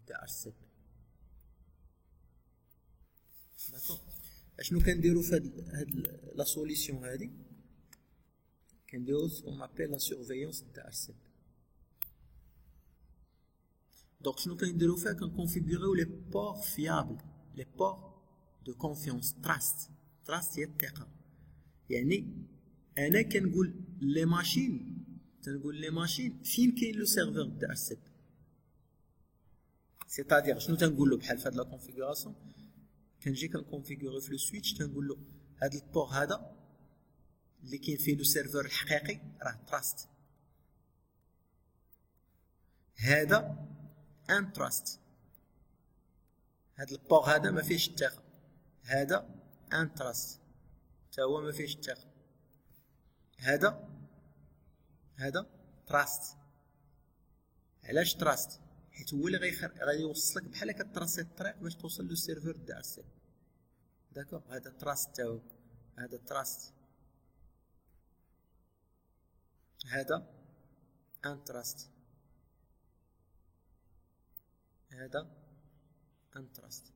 DHCP. داكوغ. اشنو كنديرو في هاد لا سوليسيون هادي؟ كنديرو ce qu'on appelle la surveillance DHCP. Donc شنو كنديرو فيها؟ كنكونفيغوريو لي بور فيابل، لي بور دو كونفيونس، تراست هي الثقه. يعني انا كنقول لي ماشين، فين كاين لو سيرفور تاع السيب، سيتادير شنو تنقول له بحال في هاد لا كونفيغوراسيون. كنجي كنكونفيغوري في لو سويتش تنقول له هاد البور هذا اللي كاين فيه لو سيرفور الحقيقي راه تراست، هذا ان تراست. هاد البور هذا ما فيهش الثقه، هذا ان تراست تا هو ما فيهش الثقه. هذا تراست. علاش تراست؟ حيت هو اللي غيوصلك بحال هكا تراسي الطريق باش توصل لو سيرفور دي ار سي. داكوغ، هذا تراست تا هو، هذا تراست، هذا ان تراست، هذا ان تراست.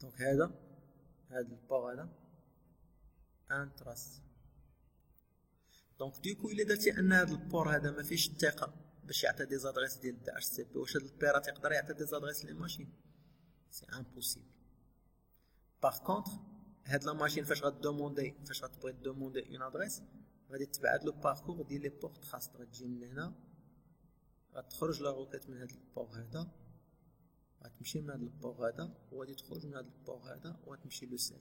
دونك هذا البور هذا ان تراست. دونك ديكو الا درتي ان هذا البور هذا ما فيش الثقه باش يعطي دي زادريس ديال دي اتش سي بي، واش هاد البيرات يقدر يعطي دي زادريس لي ماشين؟ سي امبوسيبل. باغ كونطخ هاد لا ماشين فاش غتبغي دوموندي اون ادريس غادي تبعد لو باركور ديال لي بورت خاص، غتجي من هنا غتخرج لا روكيت من هاد البور هذا، غتمشي من هاد البور هذا وغادي تخرج من هاد البور هذا وغتمشي لو سيل.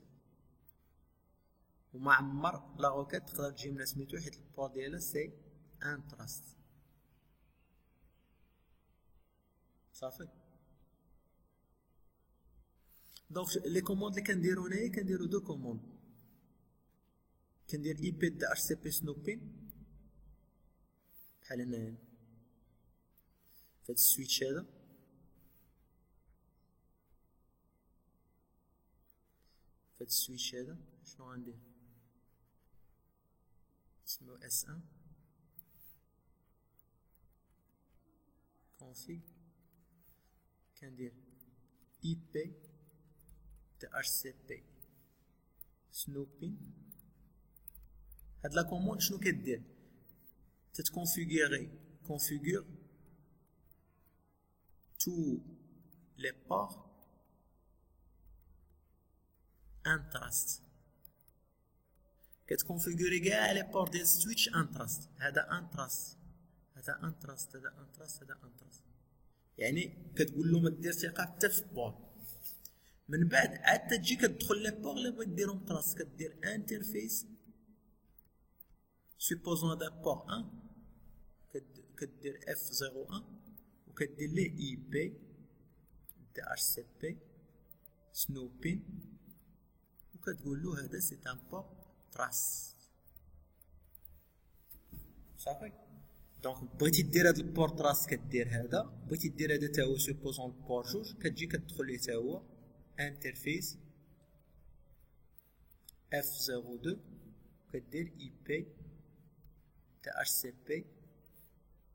وما عمر لا روكيت تقدر تجي من سميتو حيت البور ديالها سي ان تراست. صافي. دونك لي كوموند اللي كنديرو هنايا كنديرو دو كوموند، كندير اي بي دي اتش سي بي سنوبين بحال هنايا فهاد السويتش هذا، فهاد السويتش هذا شنو غندير؟ اسمو اس ان config، كندير اي بي دي اتش سي بي سنوبين. هاد لا كوموند شنو كدير؟ تتكونفيغوري configure tous les ports ان تراست، كتكونفيغوري كاع لي بور ديال السويتش ان تراست. هذا ان تراست، هذا ان تراست، هذا ان تراست، هذا ان تراست. يعني كتقول له ما دير ثقه حتى في بور. من بعد عاد تجي كتدخل لي بور اللي بغيت ديرهم تراست، كدير انترفيس سوبوزون هذا بور 1 كدير F01 وكدير ليه اي بي دي اتش سي بي سنوبين وكتقول له هذا سي ان بور تراست. صافي. دونك بغيتي دير هذا البور تراست كدير هذا، بغيتي دير هذا تا هو سوبوزون البور جوج كتجي كتدخل ليه تا هو انترفيس F02 كدير اي بي دي اتش سي بي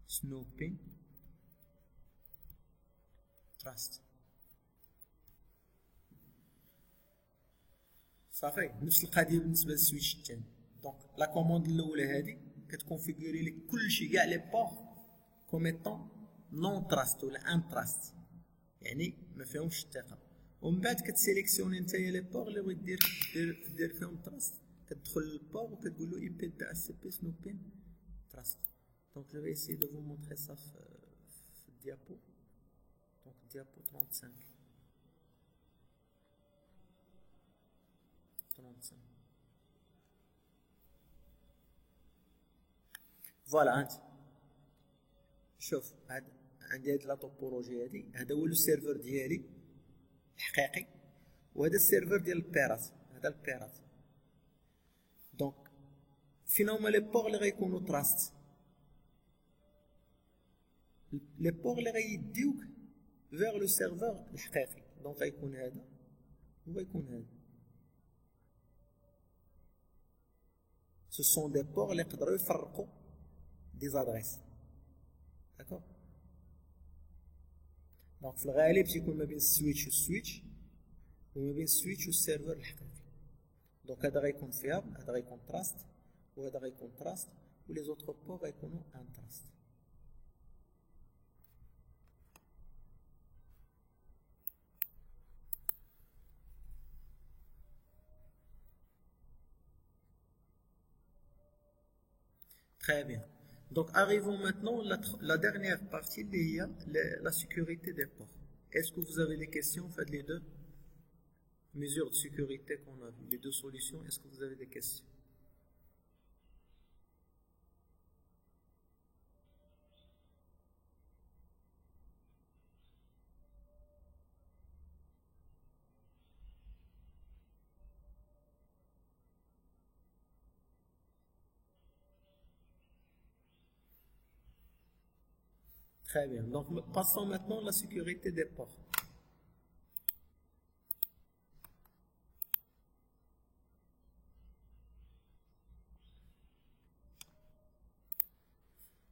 سنوبين تراست. صافي. نفس القضيه بالنسبه للسويتش الثاني. دونك لا كوموند الاولى هذه كتكونفيغوري لك كلشي كاع لي بور كوميتون نون تراست ولا ان تراست، يعني ما فيهمش الثقه. ومن بعد كتسيليكسيوني نتايا لي بور اللي بغيت دير فيهم تراست، كتدخل للبور وكتقول له اي بي دي اتش سي بي سنوبين تراست. دونك جو vais essayer de vous montrer ça في الديابو. دونك diapo 35 فوالا. هانت شوف عندي هاد لا توبولوجي هادي، هذا هو لو سيرفر ديالي الحقيقي وهذا السيرفر ديال البيرات، هذا البيرات. دونك فين هما لي بور اللي غيكونوا تراست؟ لي بور اللي غيديوك فيغ لو سيرفر الحقيقي. دونك غيكون هذا وغيكون هذا. سو سون دي بور اللي يقدروا يفرقوا دي زادريس. داكوغ. دونك في الغالب تيكون ما بين السويتش والسويتش وما بين السويتش والسيرفر الحقيقي. دونك هذا غيكون فيابل، هذا غيكون تراست وهذا غيكون تراست ولي زوطخ بور غيكونوا ان تراست. Très bien. Donc arrivons maintenant à la dernière partie, la sécurité des ports. Est-ce que vous avez des questions? Faites les deux. mesures de sécurité qu'on a vues, les deux solutions, est-ce que vous avez des questions? Très bien. Donc, passons maintenant à la sécurité des ports.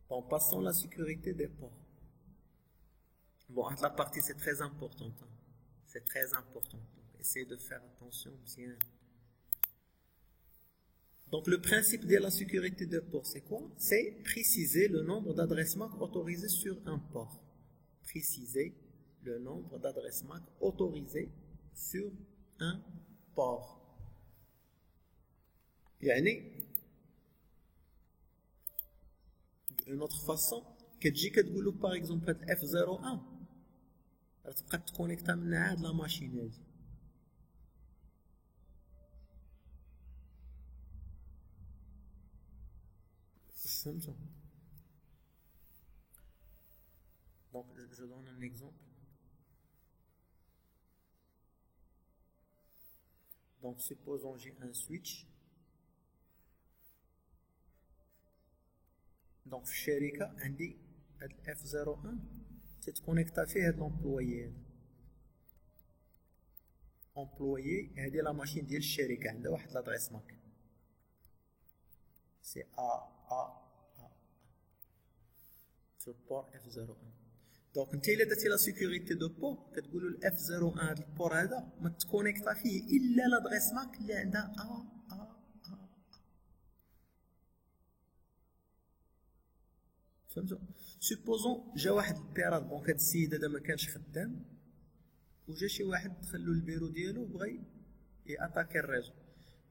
Bon, passons à la sécurité des ports. Bon, la partie, c'est très importante. Hein. C'est très important. Donc, essayez de faire attention bien. Donc, le principe de la sécurité des ports, c'est quoi? C'est préciser le nombre d'adresses MAC autorisées sur un port. Préciser le nombre d'adresses MAC autorisées sur un port. يعني une autre façon كتجي كتقول par exemple هاد F01 راه تبقى تكونيكتا من عاد لا ماشين هادي فهمتوا. Donc je donne un exemple. Donc supposons j'ai un switch. Donc في الشركة عندي هاد F01 تتكونيكتا فيه هاد l'employé هذا. employé هادي لا ماشين ديال الشركة عندها واحد لادريس ماك. سي A في البور F01. دونك انت الا درتي لا سيكوريتي دو بور كتقولوا ال F01 هذا البور هذا ما تكونيكتا فيه الا لادريس ماك اللي عندها A. فهمتوا؟ سوبوزون جا واحد البيراد دونك هاد السيد هذا ما كانش خدام وجا شي واحد دخلو البيرو ديالو بغى ياتاكي الريزو.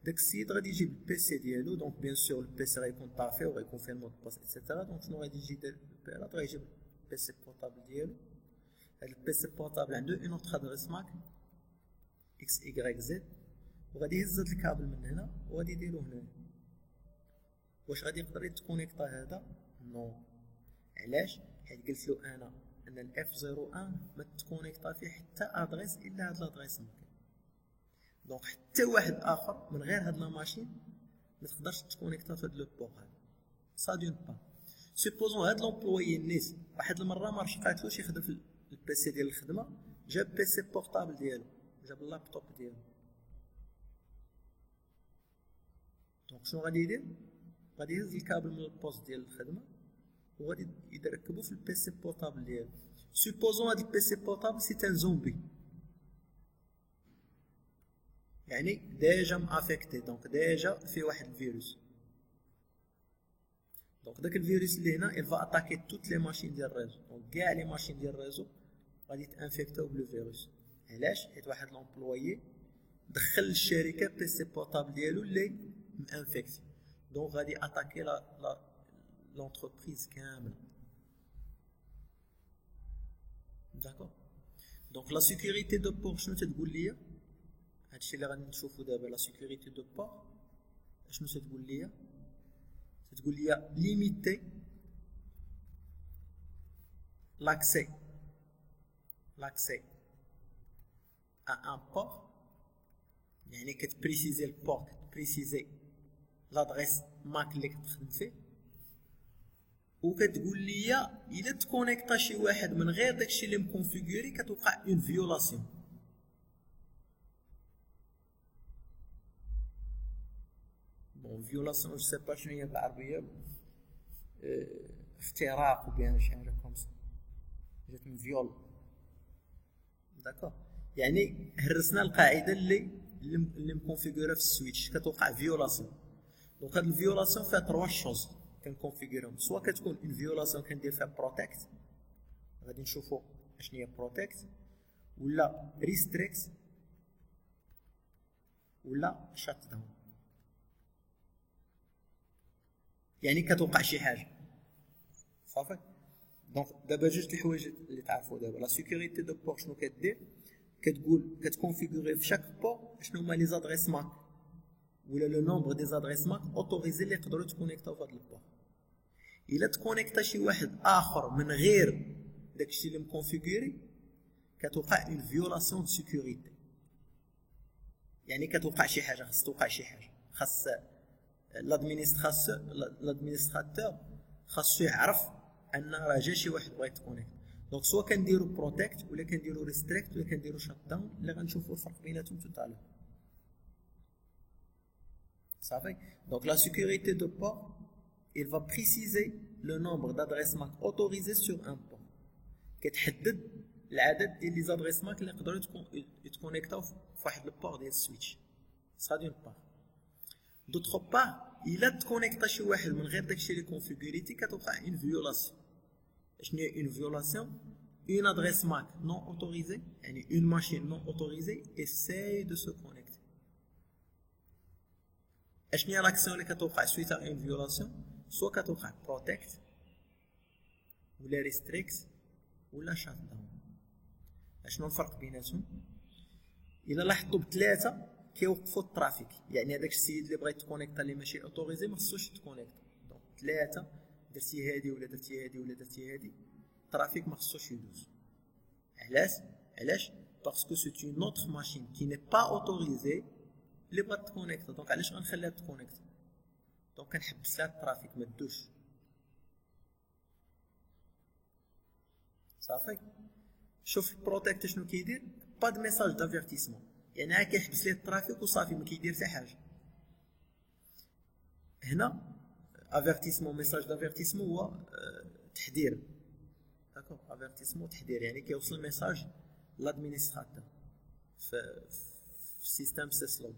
داك السيد غادي يجيب البيسي ديالو دونك بيان سور البيسي غيكون طافي وغيكون فيه المود باس اكسيتيرا. دونك شنو غادي يجي يدير البيراد؟ غيجيب البيسي بورطابل ديالو. هاد البيسي بورطابل عنده اون اوتر ادريس ماك اكس ايكغيك زد وغادي يهز هاد الكابل من هنا وغادي يديرو هنا. واش غادي يقدر يتكونيكتا هذا؟ نو. علاش؟ حيت قلت له انا ان الاف 01 ما تكونيكتا فيه حتى ادريس الا هاد لادريس ماك. دونك حتى واحد اخر من غير هاد لا ماشين ما تقدرش تكونيكتا في هاد لو بور هذا. سا دون با. سوبوزون هاد لومبلويي النيس واحد المره ما رشقاتلوش يخدم في البيسي ديال الخدمه جاب بيسي بورطابل ديالو جاب اللابتوب ديالو. دونك شنو غادي يدير؟ غادي يهز الكابل من البوست ديال الخدمه وغادي يركبو في البيسي بورطابل ديالو. سوبوزون هاد البيسي بورطابل سي ان زومبي يعني ديجا مافيكتي دونك ديجا فيه واحد الفيروس. دونك داك الفيروس اللي هنا il va attaquer toutes les machines ديال الريزو. دونك كاع لي ماشين ديال الريزو غادي تانفيكتاو بالفيروس. علاش؟ حيت واحد لومبلويي دخل للشركه بيسي بورطابل ديالو اللي مانفيكتي. دونك غادي اتاكي l'entreprise كامله. داكور. دونك لا سيكوريتي دو بور شنو تتقول ليا؟ هادشي اللي غادي نشوفو دابا. لا سيكوريتي دو بور شنو تتقول ليا؟ تتقول ليا ليميتي l'accès à un port يعني كتبريسيزي البور كتبريسيزي لادريس ماك اللي كتخدم فيه وكتقول ليا الا تكونيكطا شي واحد من غير داكشي اللي مكونفيغوري كتوقع اون فيولاسيون. بون فيولاسيون جو سي با شنو هي بالعربيه اختراق وبيان شي حاجه كوم سا جات من فيول. داكور يعني هرسنا القاعده اللي مكونفيغورا في السويتش كتوقع فيولاسيون. دونك هاد الفيولاسيون فيها 3 شوز كنكونفيغوريهم. سوا كتكون اون فيولاسيون كندير فيها بروتيكت غادي نشوفوا اشنو هي بروتيكت ولا ريستريكت ولا شات داون يعني كتوقع شي حاجه صافي. دونك دابا جوج الحوايج اللي تعرفوا دابا. لا سيكوريتي دو بور شنو كدير؟ كتكونفيغوري في شاك بور شنو هما لي زادريس ماك ولا لو نومبر دي زادريس ماك اوتوريزي اللي يقدروا يتكونيكتاو في هذا البور. الا تكونيكتا شي واحد اخر من غير داكشي اللي مكونفيغوري كتوقع اون فيولاسيون دو سيكوريتي. يعني كتوقع شي حاجه، خاص توقع شي حاجه، خاص لادمينستراتور خاصو يعرف ان راه جا شي واحد بغا يتكونيكت. دونك سوا كنديرو بروتيكت ولا كنديرو ريستريكت ولا كنديرو شات داون اللي غنشوفو الفرق بيناتهم توتالو. صافي. دونك لا sécurité de port il va préciser le nombre d'adresses MAC autorisées sur un port. كتحدد العدد ديال لي زادريس ماك اللي يقدروا يتكونيكتاو في واحد البور ديال السويتش. سا دون بار. دوطخ بار الا تكونيكتا شي واحد من غير داكشي اللي كونفيغوريتي كتوقع اون فيولاسيون. شنو هي اون فيولاسيون؟ اون ادريس ماك نون اوتوريزي، يعني اون ماشين نون اوتوريزي ايساي دو سو كونيكتي. اشنو هي لاكسيون اللي كتوقع سويت ا اون فيولاسيون؟ سوا كتوقع بروتيكت ولا ريستريكت ولا شات داون. اشنو الفرق بيناتهم؟ الا لاحظتوا بثلاثه كيوقفوا الترافيك، يعني هذاك السيد اللي بغى يتكونيكتا اللي ماشي اوتوريزي ما خصوش يتكونيكتا. دونك ثلاثه درتي هادي ولا درتي هادي ولا درتي هادي الترافيك ما خصوش يدوز. علاش باسكو سي اون اوتر ماشين كي ني با اوتوريزي اللي بغات تكونيكتا. دونك علاش غنخليها تكونيكتا؟ دونك كنحبس لها الترافيك ما تدوش. صافي. شوف البروتيكت شنو كيدير؟ با دو ميساج دافيرتيسمون، يعني ها كيحبس ليه الترافيك وصافي ما كيدير حتى حاجه. هنا افيرتيسمون ميساج دافيرتيسمون هو تحذير. داكور. افيرتيسمون تحذير، يعني كيوصل ميساج لادمينستراتور في السيستم سيسلوب.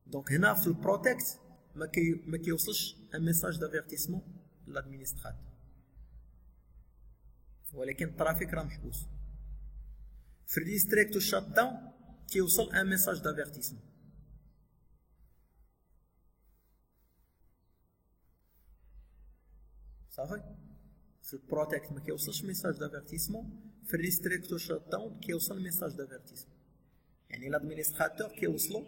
دونك هنا في البروتيكت ما كيوصلش ان ميساج دافيرتيسمون لادمينستراتور، ولكن الترافيك راه محبوس. في الريستريكت والشات داون كيوصل ان ميساج دافيرتيسمون. صافي. في البروتيكت ما كيوصلش ميساج دافيرتيسمون، في الريستريكت والشات داون كيوصل ميساج دافيرتيسمون. يعني لادمينستراتور كيوصلوا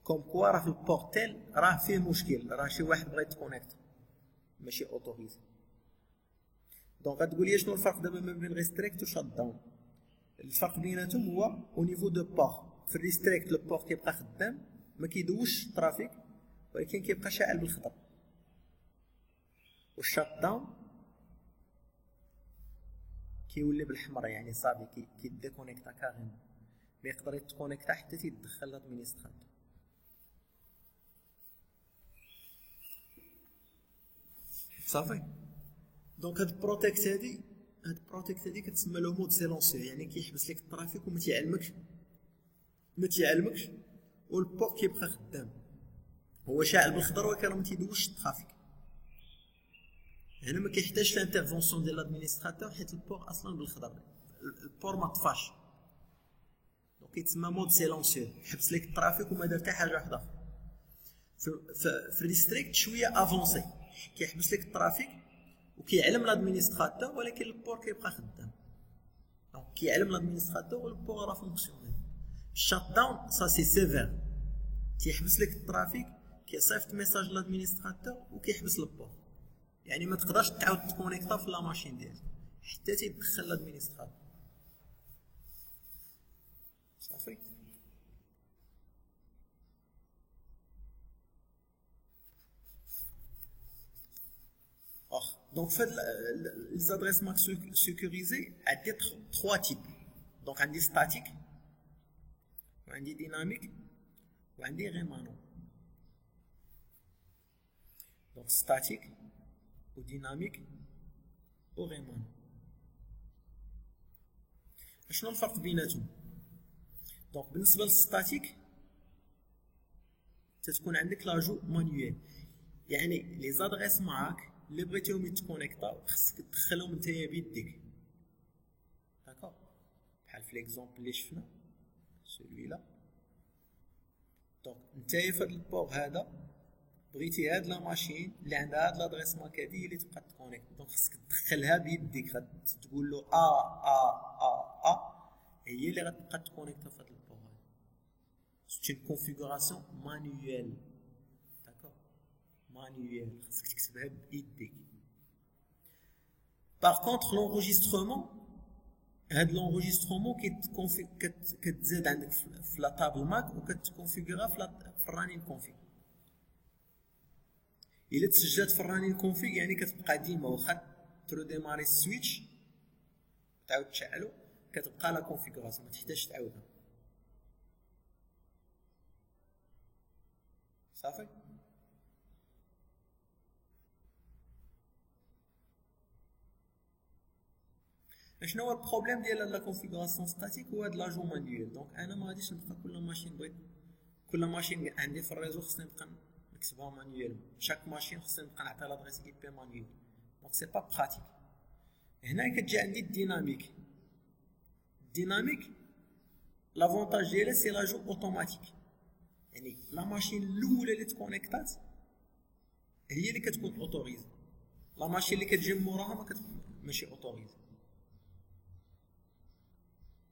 كوم كوا راه في البورتيل راه فيه مشكل، راه شي واحد بغا يتكونيكت ماشي اوتوريزي. دونك غتقول لي شنو الفرق دابا ما بين ريستريكت وشات داون؟ الفرق بيناتهم هو او نيفو دو بور. في الريستريكت لو بور كيبقى خدام ما كيدوش الترافيك ولكن كيبقى شاعل بالخضر. والشات داون كيولي بالحمر، يعني صافي كيديكونيكتا كاريمون، ما يقدر يتكونيكتا حتى تيدخل لادمينستراتور. صافي. دونك هاد البروتيكت هادي كتسمى لو مود سيلونسيو، يعني كيحبس لك الترافيك وما تيعلمكش والبور كيبقى خدام، هو شاعل بالخضر ولكن ما تيدوش الترافيك. هنا ما كيحتاجش لانترفونسيون ديال لادمينستراتور حيت البور اصلا بالخضر، البور ما طفاش. دونك كيتسمى مود سيلونسيو، يحبس لك الترافيك وما دار حتى حاجه واحده. في الريستريكت شويه افونسي، كيحبس لك الترافيك وكيعلم لادمينستراتور ولكن البور كيبقى خدام. دونك كيعلم لادمينستراتور والبور راه فونكسيونيل. الشات داون سا سي سيفير، كيحبس لك الترافيك، كيصيفط ميساج لادمينستراتور وكيحبس البور، يعني ما تقدرش تعاود تكونيكتا في لا ماشين ديالك حتى تيدخل لادمينستراتور. صافي. Donc, les adresses MAC sécurisées, il y a trois types. Donc, il y a statique, il y a dynamique, et il y a rémanent. Donc, statique, ou dynamique, ou rémanent. شنو الفرق بيناتهم؟ دونك بالنسبه للستاتيك تتكون عندك لاجو مانيوال، يعني لي زادريس معاك اللي بغيتيهم يتكونيكطاو خصك تدخلهم نتايا بيديك. داكوغ. بحال في ليكزومبل اللي شفنا سولوي لا. دونك نتايا في هاد البور هذا بغيتي هاد لا ماشين اللي عندها هاد لادريس ماك هادي اللي تبقى تكونيكت، دونك خصك تدخلها بيديك، غتقول له هي اللي غتبقى تكونيكتا في هاد البور هذا. سي اون كونفيغوراسيون مانيويل. داكور مانيويل خاصك تكتبها بايديك. باغ كونطخ لونغوجيسترومون هاد لونغوجيسترومون كتزاد عندك في لا طابل ماك وكتكونفيغورا في الرانين كونفيغ. الا تسجلت في الرانين كونفيغ يعني كتبقى ديما واخا تروديماري السويتش تعاود تشعلو كتبقى لا كونفيغوراسيون ما تحتاجش تعاودها. صافي. شنو هو البروبليم ديال لا كونفيغوراسيون ستاتيك؟ هو هاد لاجو مانيويل. دونك انا ما غاديش نبقى كل ماشين بغيت كل ماشين عندي في الريزو خصني نبقى نكتبها مانيويل. شاك ماشين خصني نبقى نعطي لادريس اي بي مانيويل. دونك سي با براتيك. هنا كتجي عندي الديناميك. الديناميك لافونتاج ديالها سي لاجو اوتوماتيك، يعني لا ماشين الاولى اللي تكونيكتات هي اللي كتكون اوتوريزي، لا ماشين اللي كتجي موراها ماشي اوتوريزي.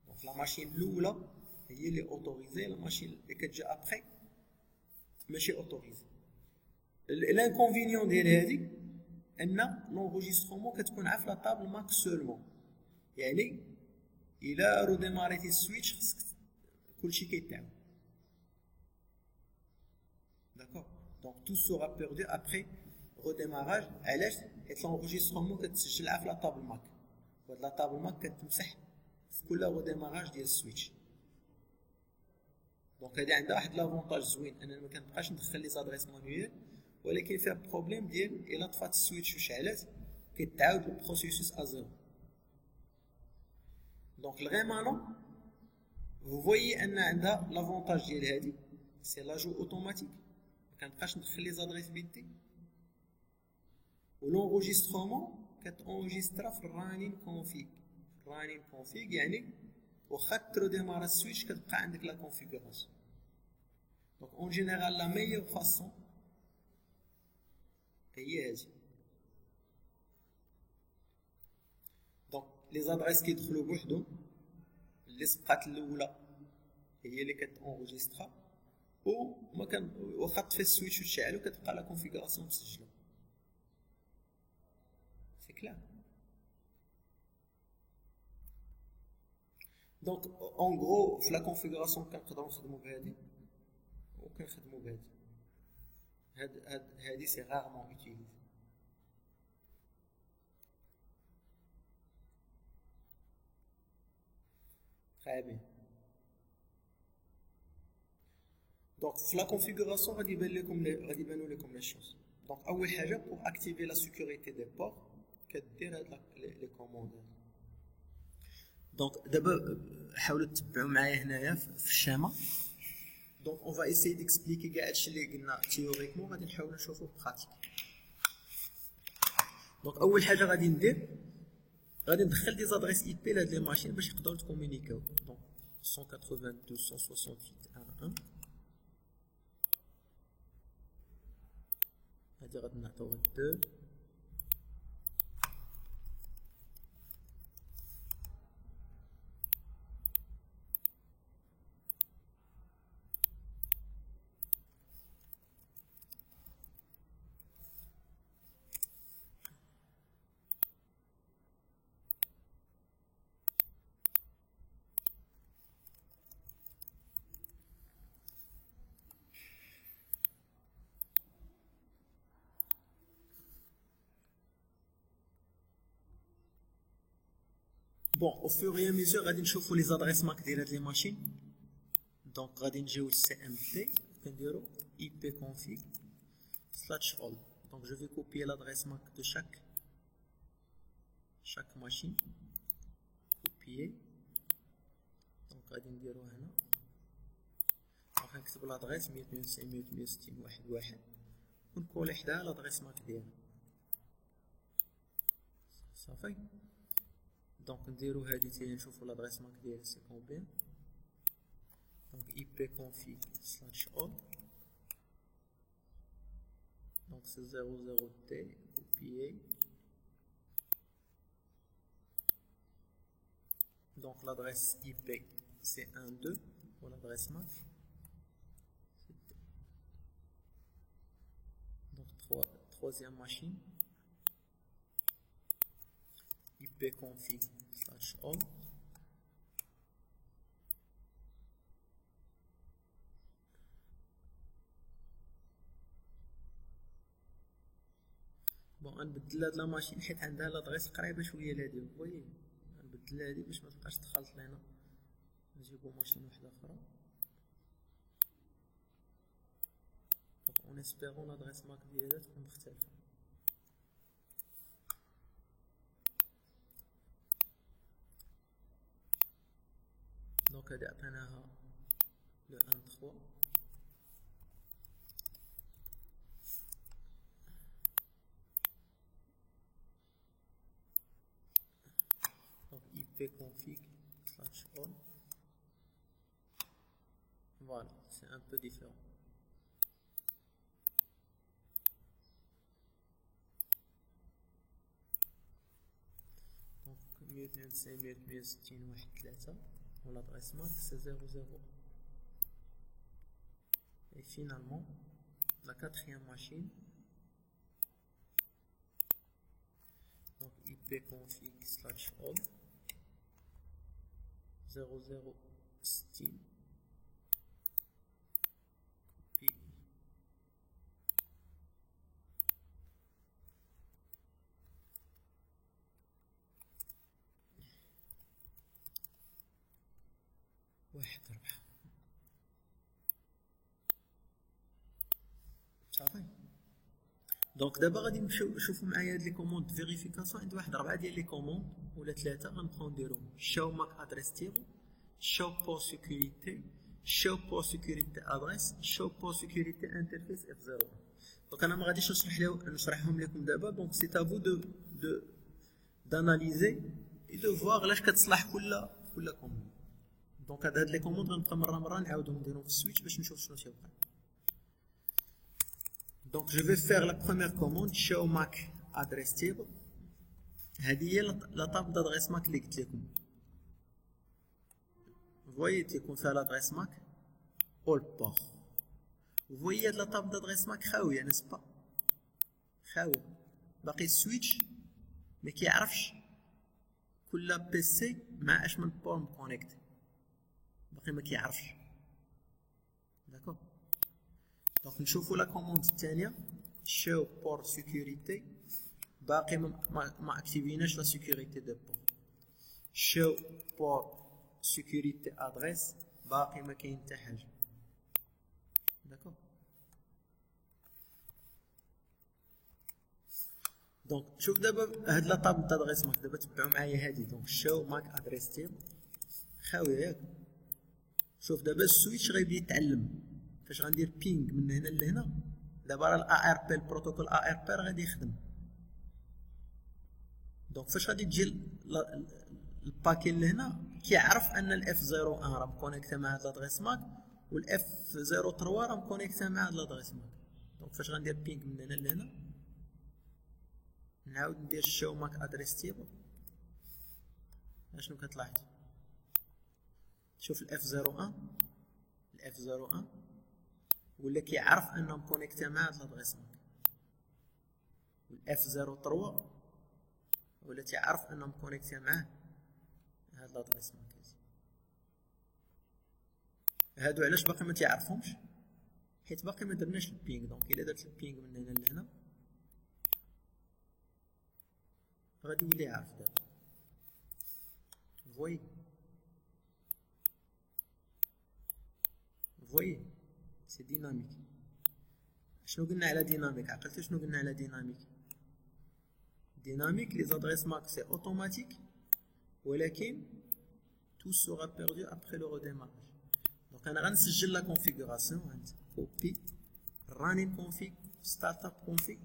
دونك لا ماشين الاولى هي اللي اوتوريزي، لا ماشين اللي كتجي ابخي ماشي اوتوريزي. الانكونفينيون ديال هذه ان لونغوجيسترومون كتكون عا في لا طابل ماك سولمون، يعني الا روديماريتي السويتش خصك كلشي كيتعاود. داكور. دونك تو سورا بيردو ابخي روديماراج. علاش؟ حيت لونغوجيسترومون كتسجل عا في لا طابل ماك، وهاد لا طابل ماك كتمسح في كل روديماراج ديال السويتش. دونك هادي عندها واحد لافونتاج زوين اننا ما كنبقاش ندخل لي زادريس مانيويل، ولكن فيها بروبليم ديال الا طفات السويتش وشعلات كيتعاود البروسيسوس ازيرو. دونك الغيمالون vous voyez ان عندها لافونتاج ديال هادي سي لاجو اوتوماتيك، ما كنبقاش ندخل لي زادريس بيدي، ولونغوجيسترومون كتونجيسترا في الرانين كونفيغ. الرانين كونفيغ يعني واخا تروديمار السويتش كتبقى عندك لا كونفيغوراسيون. دونك اون جينيرال لا ميور فاسون هي هادي. دونك لي زادريس كيدخلوا بوحدهم، اللي سبقات الاولى هي اللي كتونجيسترا، وما كان واخا طفي السويتش وتشعلو كتبقى لا كونفيغوراسيون مسجله. سي كلار. دونك اون غرو في لا كونفيغوراسيون كنقدروا نخدموا بهادي وكنخدموا بهادي. هادي سي رارمون اوتيليزي. Très bien. Donc, في la configuration, غادي يبانوا لكم les choses. Donc, أول حاجة pour activer la sécurité des ports كدير هاد les commandes. Donc, دابا حاولوا تتبعوا معايا هنايا في الشيما. Donc, on va essayer d'expliquer كاع هادشي اللي قلنا تيوريكمون، غادي نحاولوا نشوفوا براتيك. Donc, أول حاجة غادي ندير غادي ندخل دي زادريس اي بي لهاد لي ماشين باش يقدروا تكومونيكاو. دونك 192.168.1.1 هادي غادي نعطيوها 2. Bon, au fur et à mesure, غادي نشوفوا les adresses MAC ديال هاد لي ماشين. Donc غادي نجيو CMT كنديرو ipconfig/all. Donc je vais copier l'adresse MAC de chaque machine. Copier. Donc غادي نديرو هنا. غادي نكتب l'adresse 192.168.1.1 ونكولي حداها l'adresse MAC ديالنا. صافي. دونك نديرو هادي تاهي نشوفو لادريس ماك ديالها سي كومبيان. دونك ipconfig/all. دونك سي 00t copier. Donc l'adresse IP c'est 1.2 pour l'adresse MAC. Donc troisième machine. ipconfig/all. بون غنبدل هاد لا ماشين حيت عندها لادريس قريبه شويه لهادي فوي غنبدل هادي باش ما تبقاش تخلط لينا نجيبو ماشين وحده اخرى دونك اون اسبيرون لادريس ماك ديالها تكون مختلفه دونك هادي عطيناها لو 1.3 ipconfig/all. Voilà, c'est un peu différent. Donc 192.168.1.3 pour l'adresse MAC c'est 00. Et finalement la quatrième machine, donc ipconfig/all 00 style copie واحد 4 صافي. دونك دابا غادي نمشيو شوفوا معايا هاد لي كوموند فيريفيكاسيون. عندي واحد 4 ديال لي كوموند ولا 3 غنبقاو نديروهم. show mac address table, show port sécurité, show port sécurité adresse, show port sécurité interface F01. دونك انا ما غاديش نشرحهم لكم دابا. دونك سي à vous de d'analyser et de voir لاش كتصلح كل كوموند. دونك هاد لي كوموند غنبقى مره نعاودو نديرهم في السويتش باش نشوف شنو تيوقع. Donc je vais faire la première commande show mac address table. هذه هي لا طاب d'adresse mac اللي قلت لكم. Vous voyez تيكون فيها l'adresse mac all port. Vous voyez هاد لا طاب d'adresse mac خاويه n'est-ce pas؟ خاويه. باقي السويتش ما كيعرفش كل بيسي مع اش من بور مكونيكتي. باقي ما كيعرفش. داكور. دونك نشوفوا لا كوموند الثانيه show port sécurité. باقي ما اكتيفيناش لا sécurité دو بور. show port sécurité adresse باقي ما كاين حتى حاجه. داكور. دونك شوف دابا هاد لا طابل دادريس ماك دابا تبعوا معايا هادي. دونك show mac address table خاويه ياك. شوف دابا السويتش غيبدا يتعلم فاش غندير بينغ من هنا لهنا. دابا راه الا ار بي البروتوكول ار بي غادي يخدم. دونك فاش غادي تجي الباكي لهنا كيعرف ان الاف 01 راه مكونيكتا مع هاد لادريس ماك والاف 03 راه مكونيكتا مع هاد لادريس ماك. دونك فاش غندير بينغ من هنا لهنا نعاود ندير شو ماك ادريس تيبل. اشنو كتلاحظ؟ شوف الاف 01 ولا كيعرف انه مكونيكتا مع هاد لادريس ماك. والاف 03 ولا تيعرف انه مكونيكتا مع هاد لادريس ماك. هادو علاش باقي ما تيعرفهمش؟ حيت باقي ما درناش البينغ. دونك الا درت البينغ من هنا لهنا غادي يولي يعرف دابا. فوي سي ديناميك. شنو قلنا على ديناميك؟ عقلتوا شنو قلنا على ديناميك؟ ديناميك لي زادريس ماك سي اوتوماتيك ولكن tout sera perdu après le redémarrage. دونك انا غنسجل لا كونفيغوراسيون عند كوبي running config startup config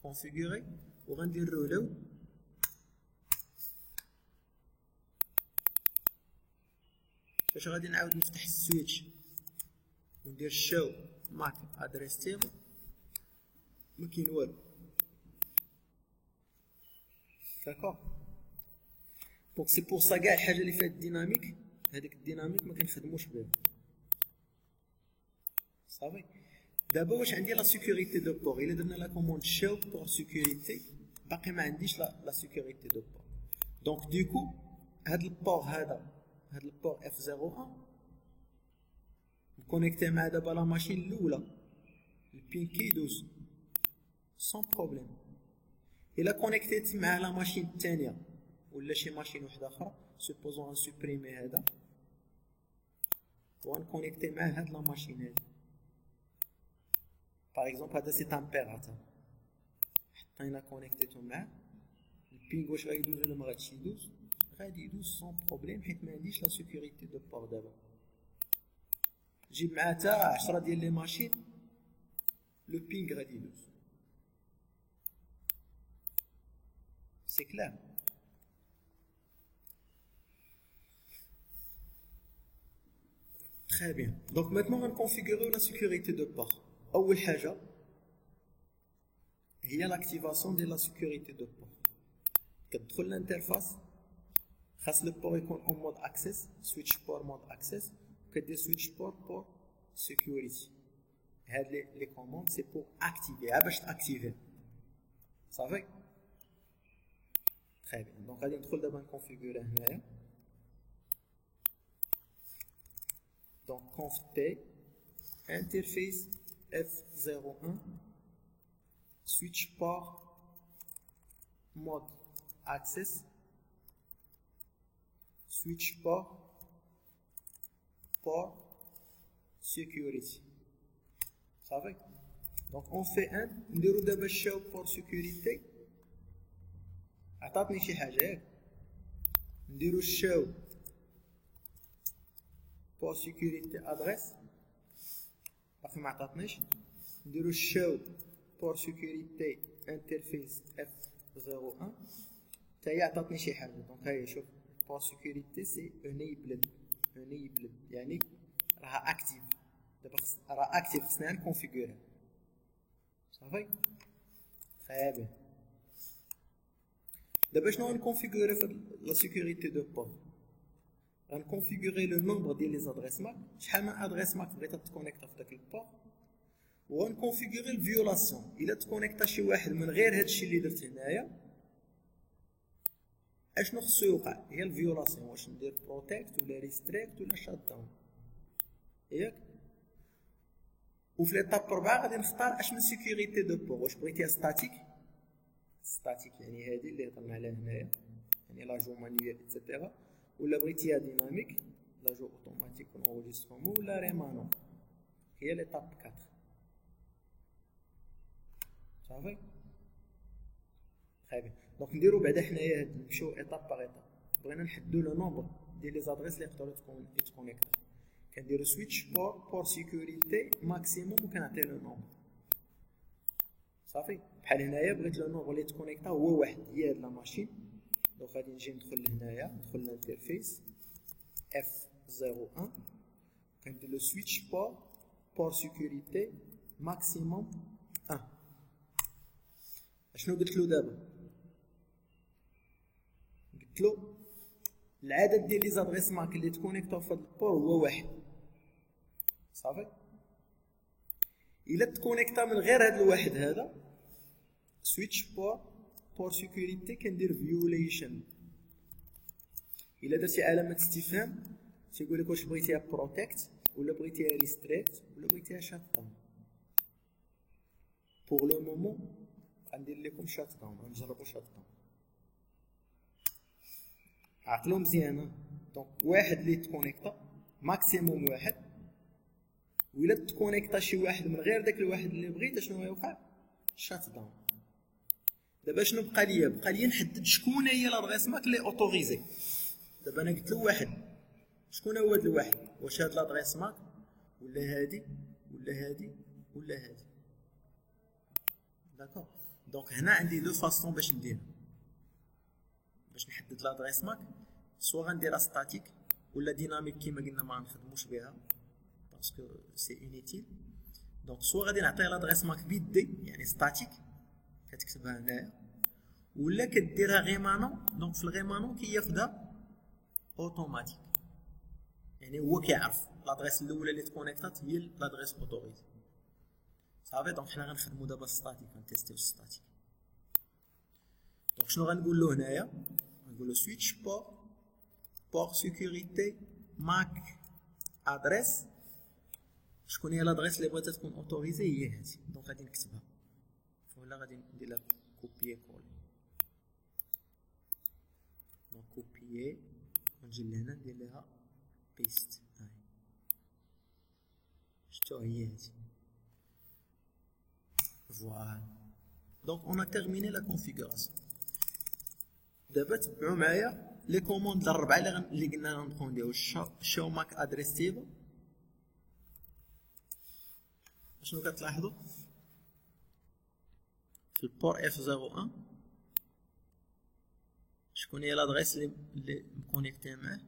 configurer وغندير رولو. فاش غادي نعاود نفتح السويتش وندير show mac address table ما كاين والو. داكور. دونك سي بور سا كاع الحاجه اللي فيها الديناميك هذيك الديناميك ما كنخدموش بها صافي. دابا واش عندي لا سيكوريتي دو بور الا درنا لا كوموند شو بور سيكوريتي باقي ما عنديش لا سيكوريتي دو بور. دونك ديكو هاد البور هذا هاد البور اف 01 نكونيكتي مع دابا لا ماشين الاولى البين كيدوز سون بروبليم. الا كونيكتيت مع لا ماشين الثانيه ولا شي ماشين وحده اخرى سوبوزون نسوبريمي هذا ونكونيكتي مع هاد لا ماشين هادي باغ اكزومبل هذا سي تامبيراتور حطينا كونيكتيتو معاه البينغ واش غيدوز ولا ما غاديش يدوز غادي يدوز سون بروبليم حيت ما عنديش لا سيكوريتي دو بور. دابا جيب معاه حتى 10 ديال لي ماشين لو بينغ غادي يدوز سي كلير. Très bien. Donc maintenant on va configurer la sécurité de port. أول حاجة هي l'activation de la sécurité de port. كتدخل الانترفاس خاص لو بور يكون en mode access switch port mode access وكدير switch port pour security. هاد لي كوموند سي pour activer باش تاكتيفي صافي. Très bien. Donc غادي ندخل دابا نكونفيغوري هنايا. Donc conf t interface F01 switch port mode access switch port pour security. Ça va? Donc on fait un نديرو دابا الشاو pour sécurité. عطاتني شي حاجه ياك نديرو الشاو pour sécurité adresse باقي ما عطاتنيش. نديرو الشاو pour sécurité interface F01 حتى هي عطاتني شي حاجه. دونك هاهي شوف pour sécurité سي enabled يعني راها اكتيف. دابا راها اكتيف خصنا نكونفيغوري صافي. très bien. دابا شنو غنكونفيغوري في لا sécurité de port غنكونفيغوري لو نومبر ديال لي زادريس ماك شحال من ادريس ماك بغيتها تكونيكتا في داك البور وغنكونفيغوري الفيولاسيون الا تكونيكتا شي واحد من غير هادشي اللي درت هنايا اشنو خصو يوقع هي الفيولاسيون واش ندير بروتيكت ولا ريستريكت ولا شات داون ياك. وفي ليطاب 4 غادي نختار اش من سيكوريتي دو بور واش بغيتيها ستاتيك يعني هذه اللي هضرنا عليها هنايا يعني لاجو مانيوال ايتترا ولا بغيتيها ديناميك لاجو اوتوماتيك اونجسترومون ولا ريمانون هي ليطاب 4 صافي. très bien. دونك نديرو بعدا حنايا نمشيو ايطاب باغ ايطاب. بغينا نحددو لو نومبر ديال لي زادريس اللي يقدروا يتكونيكتو كنديرو سويتش بور سيكوريتي ماكسيموم وكنعطيه لو نومبر صافي. بحال هنايا بغيت لو نومبر اللي تكونيكتا هو واحد هي هاد لا ماشين. دونك غادي نجي ندخل لهنايا ندخل للانترفيس F01 كندير لو سويتش بور سيكوريتي ماكسيموم 1. اشنو قلت له دابا قلت له العدد ديال لي زادريس ماك اللي تكونيكتاو في هاد البور هو واحد صافي. الا تكونيكتا من غير هاد الواحد هذا سويتش بور سيكوريتي كندير فيوليشن. الا درتي علامه استفهام تيقول لك واش بغيتيها بروتيكت ولا بغيتيها ريستريكت ولا بغيتيها شات داون. بوغ لو مومون غندير لكم شات داون غنجربوا شات داون. عقلوا مزيان. دونك واحد اللي تكونيكتا ماكسيموم واحد وإلا تكونيكتا شي واحد من غير داك الواحد اللي بغيت شنو يوقع شات داون. دابا شنو بقى ليا نحدد شكون هي لادريس ماك اللي اوتوريزي. دابا انا قلت له واحد شكون هو هذا الواحد واش هاد لادريس ماك ولا هادي ولا هادي ولا هادي داكوغ. دونك هنا عندي دو فاصون باش ندير باش نحدد لادريس ماك سوا غنديرها ستاتيك ولا ديناميك كيما قلنا ما نخدموش بها باسكو سي انيتيل. دونك سوا غادي نعطيها لادريس ماك بيدي يعني ستاتيك كتكتبها هنايا ولا كديرها غيمانون. دونك في الغيمانون كياخدها اوتوماتيك، يعني هو كيعرف لادريس الاولى اللي تكونيكتات هي لادريس اوتوريزي صافي. دونك حنا غنخدمو دابا ستاتيك، غنتيستيو ستاتيك. دونك شنو غنقول له هنايا؟ غنقول له سويتش بور سيكوريتي ماك ادريس. شكون هي لادريس اللي بغيتها تكون اوتوريزي؟ هي هادي. دونك غادي نكتبها ولا غادي ندير لها كوبيي كولي. دونك كوبيي ونجي لهنا ندير لها بيست. هاي شتو هي هادي. فوالا. دونك اون ا تيرميني لا كونفيغوراسيون. دابا تبعوا معايا لي كوموند الاربعه اللي قلنا غنبقاو نديرو. شو ماك ادريس تيبل. شنو كتلاحظوا في البور اف 01 شكون هي لادريس اللي مكونيكتي معاه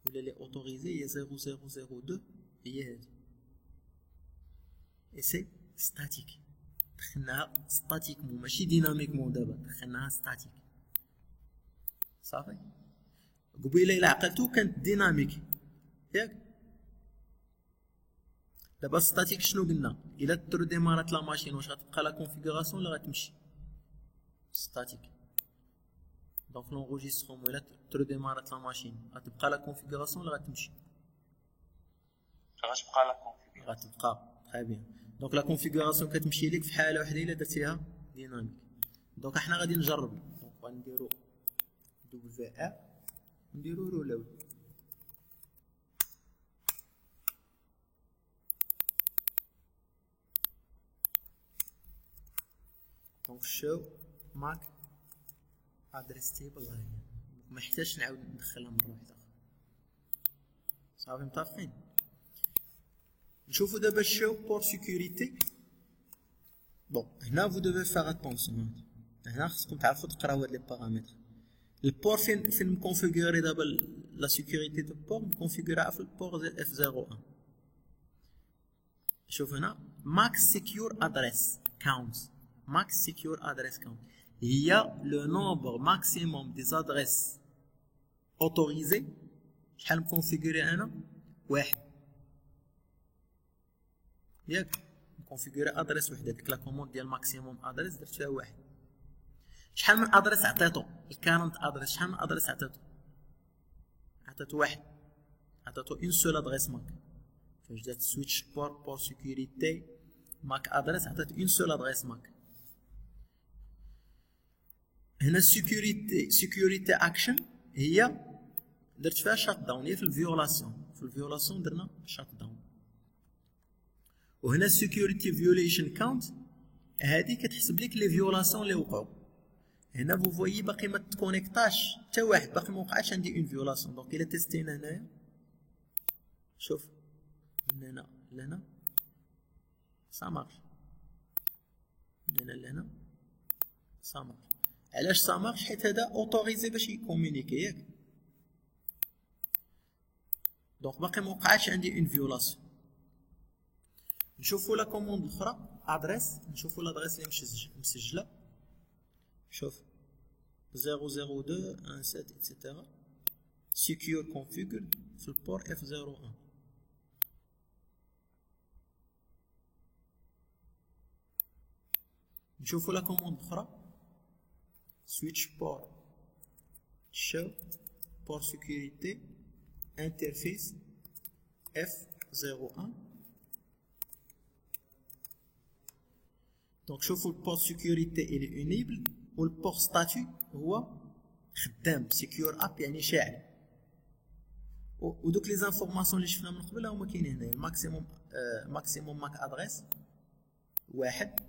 ولا اللي اوتوريزي؟ هي 0002. هي هادي. اي سي ستاتيك. دخلناها ستاتيك ماشي ديناميك دابا دخلناها ستاتيك صافي. قبيله الا عقلتو كانت ديناميك ياك. دابا ستاتيك شنو قلنا؟ الا ترو ديمارات لا ماشين واش غتبقى لا كونفيغوراسيون ولا غتمشي؟ ستاتيك. دونك لونغوجيسترومون الا ترو ديمارات لا ماشين غتبقى لا كونفيغوراسيون ولا غتمشي؟ غتبقى لا كونفيغوراسيون. غتبقى. تري بيان. دونك لا كونفيغوراسيون كتمشي لك في حاله وحده الا درتيها ديناميك. دونك حنا غادي نجربو. دونك غنديرو دبليو ار نديرو رولود. دونك شو ماك ادريس تيبل هاهي محتاجش نعاود ندخلها مره واحده صافي. متفقين؟ نشوفو دابا شو بور سيكوريتي. بون هنا فو دوفي فاغ اتونسيون. هنا خصكم تعرفوا تقراو هاد لي بارامتر. البور فين مكونفيغوري دابا لا سيكوريتي دو بور مكونفيغوريها في البور اف 01. شوف هنا ماكس سيكيور ادريس كاونت. ماكس سيكيور ادريس كاونت هي لو نومبر ماكسيموم دي زادريس اوتوريزي. شحال مكونفيغوري انا؟ واحد ياك. مكونفيغوري ادريس وحده. ديك لا كوموند ديال ماكسيموم ادريس درت فيها واحد. شحال من ادريس عطيتو؟ الكارنت ادريس شحال من ادريس عطيتو؟ عطيتو واحد. عطيتو اون سول ادريس ماك. فاش جات سويتش بور سيكوريتي ماك ادريس عطيت اون سول ادريس ماك. هنا سيكوريتي اكشن هي درت فيها شات داون. هي في الفيولاسيون درنا شات داون. وهنا سيكوريتي فيوليشن كاونت هادي كتحسب لك لي فيولاسيون اللي وقعوا. هنا فو فويي باقي ما تكونيكطاش حتى واحد، باقي ما وقعش عندي اون فيولاسيون. دونك الا تيستينا هنايا شوف من هنا لهنا سا مارش، من هنا لهنا سا مارش. علاش سا مارش؟ حيت هذا اوتوريزي باش يكومونيكي ياك. دونك باقي ما وقعش عندي اون فيولاسيون. نشوفوا لا كوموند الاخرى ادريس. نشوفوا لادريس اللي مسجله. شوف 002 17 etc. secure configured في البور F01. نشوفوا لا كوموند الاخرى switch port show port sécurité interface F01. دونك شوفوا البور سيكوريتي الي انيبل والبور ستاتيو هو خدام سيكيور اب يعني شاعل. ودوك لي زانفورماسيون اللي شفنا من قبل هما كاينين هنا. الماكسيموم ماكسيموم ماك ادريس واحد،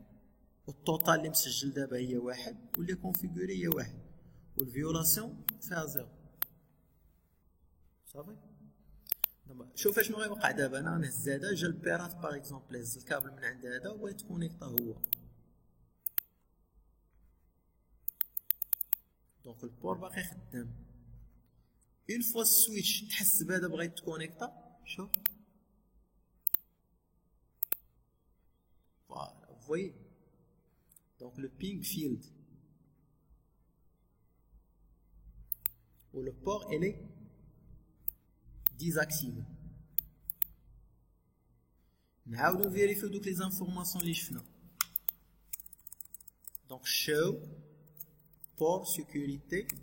والتوتال اللي مسجل دابا هي واحد، واللي كونفيغوري هي واحد، والفيولاسيون فيها زيرو صافي. دابا شوف شنو غيوقع دابا. انا نهز هذا جا البيرات باغ اكزومبل، هز الكابل من عند هذا وبغيت كونيكطا هو. دونك البور باقي خدام. اون فوا السويتش تحسب هذا بغيت تكونيكطا شوف فوالا فوي. دونك لو بينغ فيلد و لو بور elle est désactivé. نعاودو نفيريفيو دوك لي زانفورماسيون اللي شفنا. دونك show port sécurité.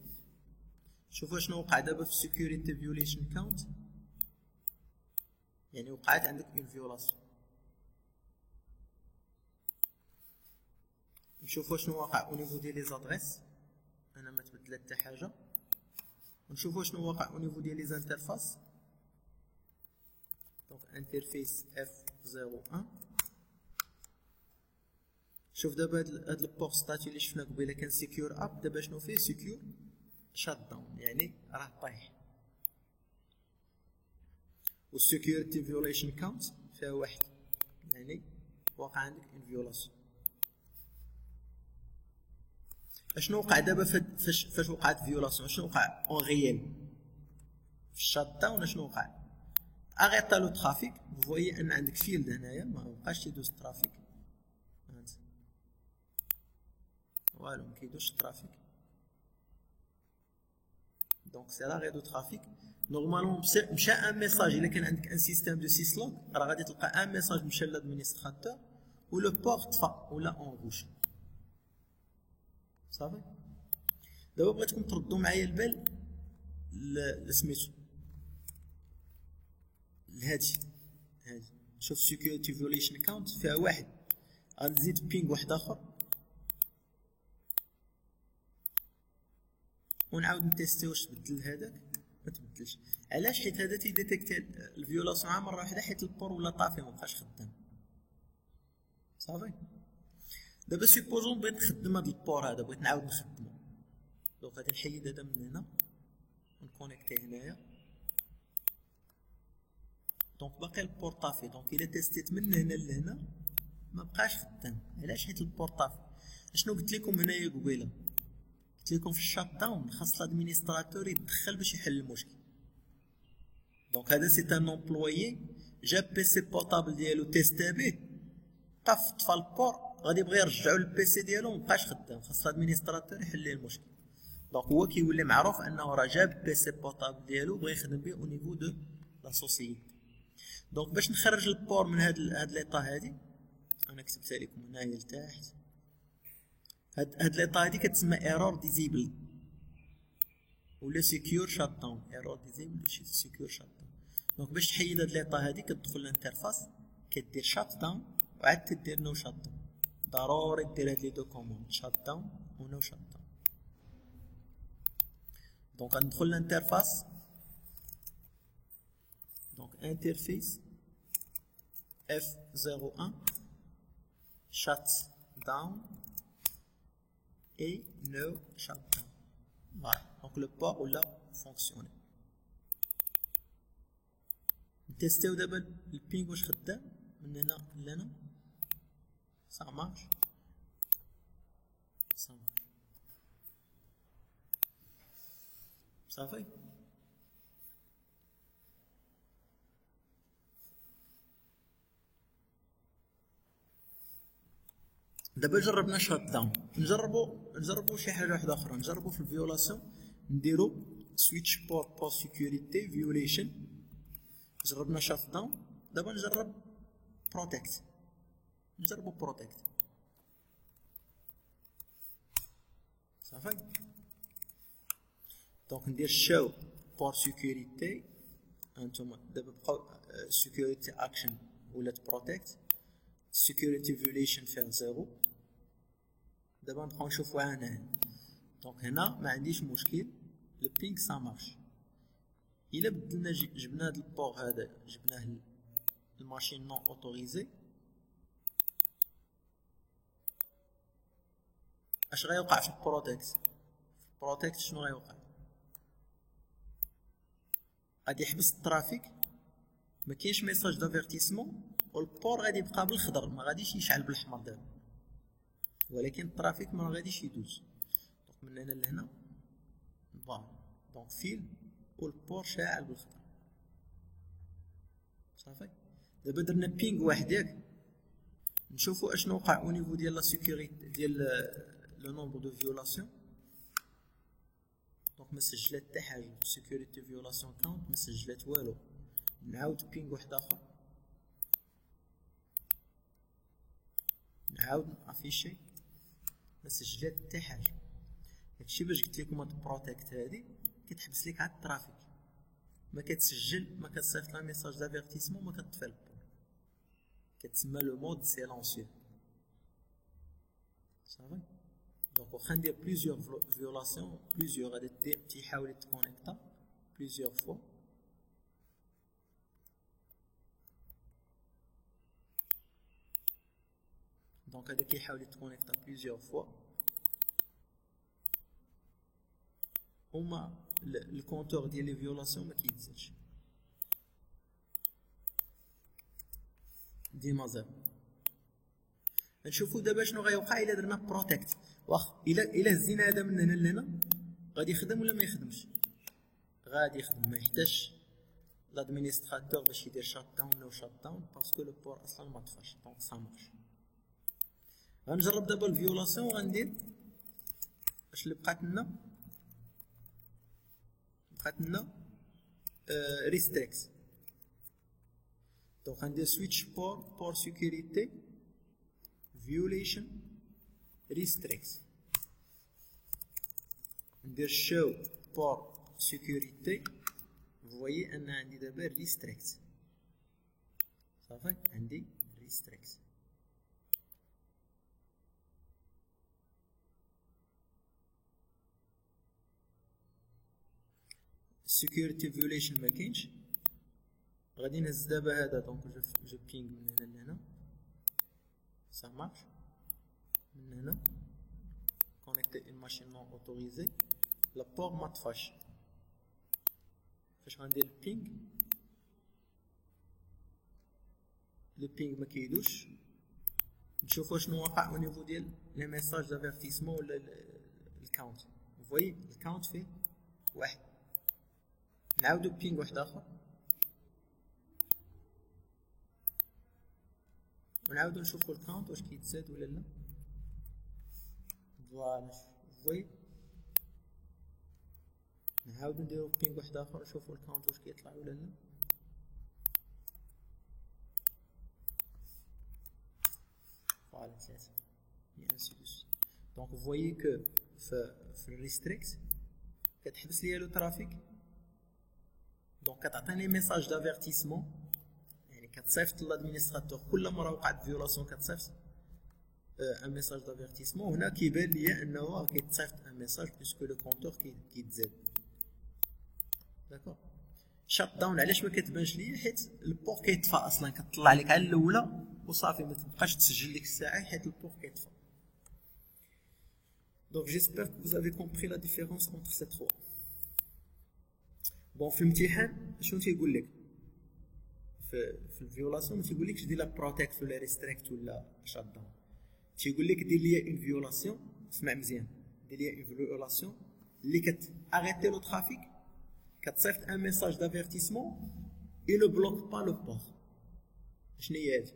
شوفوا شنو وقع دابا في security violation count. يعني وقعت عندك اون فيولاسيون. نشوفوا شنو واقع او نيفو ديال لي زادريس. انا ما تبدلت حتى حاجه. ونشوفوا شنو واقع او نيفو ديال لي زانترفاس. دونك انترفيس F01. شوف دابا هاد البور ستاتي اللي شفنا قبيله كان سيكيور اب، دابا شنو فيه سيكيور شات داون، يعني راه طايح. والسيكيورتي فيوليشن كاونت فيها واحد، يعني واقع عندك ان فيولاسيون. اشنو وقع دابا فاش وقعت فيولاسيون؟ شنو وقع اون ريال في الشات داون؟ شنو وقع؟ اغيطا لو ترافيك. فويي ان عندك فيلد هنايا ما بقاش يدوز الترافيك، والو ما كيدوزش الترافيك. دونك سي لا غيدو ترافيك. نورمالمون مشى ان ميساج. الا كان عندك ان سيستيم دو سيسلوك راه غادي تلقى ان ميساج مشى للادمينستراتور و لو بور طفى ولا اون روج. صافي. دابا بغيتكم تردوا معايا البال لسميتو لهادي. شوف سيكيورتي فيوليشن كاونت فيها واحد، غنزيد بينغ واحد اخر ونعاود نتيستي واش تبدل هذاك. ما تبدلش. علاش؟ حيت هذا تيديتيكتي الفيولاسيون مره واحده، حيت البور ولا طافي ما بقاش خدام. صافي. دابا سيبوزون بغيت نخدم هاد البور هذا، بغيت نعاود نخدمو. دونك غادي نحيد هذا من هنا ونكونيكتي هنايا. دونك باقي البور طافي. دونك الا تيستيت من هنا لهنا ما بقاش خدام. علاش؟ حيت البور طافي. اشنو قلت لكم هنايا قبيله؟ قلت لكم في الشات داون خاص الادمينستراتور يدخل باش يحل المشكل. دونك هذا سي ان امبلويي جاب بيسي بورطابل ديالو تيستا به، طفى البور، غادي يبغي يرجعو للبيسي ديالو مبقاش خدام، خاص الادمينستراتور يحل ليه المشكل. دونك هو كيولي معروف انه راه جاب بيسي بورطابل ديالو بغى يخدم به او نيفو دو لا سوسيتي. دونك باش نخرج البور من هاد ليطا هادي، انا كتبتها لكم هنايا لتحت. هاد ليطا هادي كتسمى ايرور ديزيبل ولا سيكيور شات داون. ايرور ديزيبل سيكيور شات داون. دونك باش تحيد هاد ليطا هادي كتدخل للانترفاس كدير شات داون وعاد تدير نو شات داون. ضروري دير هاد لي دو كوموند شات داون و نو شات داون. دونك غندخل للانترفاس. دونك انترفيس F01 شات داون et no shutdown. Voilà. Donc le port ولا fonctionner. نتيستيو دابا البينغ واش خدام من هنا لهنا. ça marche. صافي. دابا جربنا شات داون، نجربو شي حاجه واحده اخرى. نجربو في الفيولاسيون نديرو سويتش بور سيكوريتي فيوليشن. جربنا شات داون، دابا نجرب بروتكت. نجربو بروتكت. صافي. دونك ندير شو بور سيكوريتي. انتما دابا بقاو سيكوريتي اكشن ولات بروتكت. سيكوريتي فيوليشن فيها زيرو. دابا نبقاو نشوفوها هنا. دونك هنا ما عنديش مشكل، لو بينغ سا مارش. الا بدلنا جبنا هاد البور هذا جبناه الماشين نون اوتوريزي، اش غيوقع في البروتكت؟ البروتكت شنو غيوقع؟ غادي يحبس الترافيك، ما كاينش ميساج دافيرتيسمون، والبور غادي يبقى بالخضر ما غاديش يشعل بالاحمر دابا، ولكن الترافيك ما غاديش يدوز. دونك من هنا لهنا فوالا. دونك فيل والبور شاعل بالخضر. صافي. دابا درنا بينغ واحد ياك، نشوفوا اشنو وقع او نيفو ديال لا سيكوريتي ديال لو نومبر دو فيولاسيون. دونك ما سجلت حتى حاجه سيكوريتي فيولاسيون كاونت ما سجلت والو نعاود بينغ واحد اخر نعاود افيشي ما سجلت حتى حاجه هادشي باش قلت لكم هاد بروتيكت هادي كتحبس لك عاد الترافيك ما كتسجل ما كتصيفط لا ميساج دافيرتيسمون ما كتطفي البور كتسمى لو مود سيلونسيو صافي دونك واخا ندير بليزيور فيولاسيون بليزيور غادي تيحاول يتكونيكتا بليزيور فوا دونك هذا كيحاول يتكونيكتا بليزيور فوا وما الكونتور ديال لي فيولاسيون ما كيتزادش ديما زيرو. نشوفو دابا شنو غيوقع الا درنا بروتيكت واخا الا هزينا هذا من هنا لهنا غادي يخدم ولا ما يخدمش غادي يخدم ما يحتاجش لادمينستراتور باش يدير شات داون او شات داون باسكو لو بور اصلا ما طفاش دونك سا مارش. غنجرب دابا الفيولاسيون وغندير اش اللي بقات لنا ريستريكت دونك غندير سويتش بور سيكوريتي violation restricts ندير show pour sécurité vous voyez أن عندي دابا restricts صافي عندي restricts security violation ما كاينش غادي نهز دابا هذا دونك جو بينغ من هنا لهنا ça marche من هنا connecter une machine non autorisée la port ما طفاش فاش غندير البينغ لو بينغ ما كيدوش نشوفوا شنو وقع au niveau ديال لي ميساج دافيرتيسمون ولا الكاونت فوي الكاونت فيه واحد نعاودو بينغ واحد اخر ونعاودو نشوفو الكاونت واش كيتزاد ولا لا فوالا فوي نعاودو نديرو بينغ واحد اخر نشوفو الكاونت واش كيطلع ولا لا فوالا ثلاثة اي انسي دو سويت دونك فويي كو في الريستريكت كتحبس ليا لو ترافيك دونك كتعطيني ميساج دافيرتيسمون كتصيفط لادمينستراتور كل مره وقعت فيولاسيون كتصيفط ان ميساج دافيرتيسمون هنا كيبان ليا انه كيتصيفط ان ميساج باسكو لو كونتور كيتزاد داكور شات داون علاش ما كتبانش ليا حيت البور كيطفى اصلا كتطلع لك على الاولى وصافي ما تبقاش تسجل ديك الساعه حيت البور كيطفى دونك جيسبر كو vous avez compris la différence entre ces trois بون في الامتحان شنو تيقول لك في الفيولاسيون ما تيقولكش دير لا بروتيكت ولا ريستريكت ولا شات داون تيقول لك دير ليا اون فيولاسيون اسمع مزيان دير ليا اون فيولاسيون اللي كتاريتي لو ترافيك كتصيفط ان ميساج دافيرتيسمون اي نو بلوك با لو بور شنو هي هادي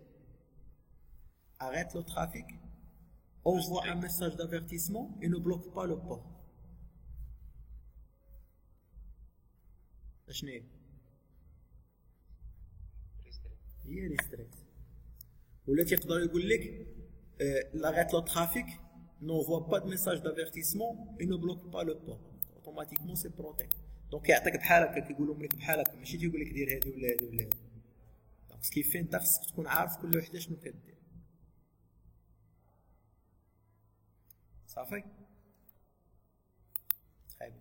arrête le trafic envoie un message d'avertissement et ne bloque pas le port شنو هي ريستريكت ولا تيقدر يقول لك l'arrête le trafic n'envoie pas de message d'avertissement et ne bloque pas le port automatiquement c'est protect دونك يعطيك بحال هكا كيقولهم لك بحال هكا ماشي تيقول لك دير هادي ولا هادي ولا هادي دونك كيفين انت خصك تكون عارف كل وحده شنو كدير صافي طيب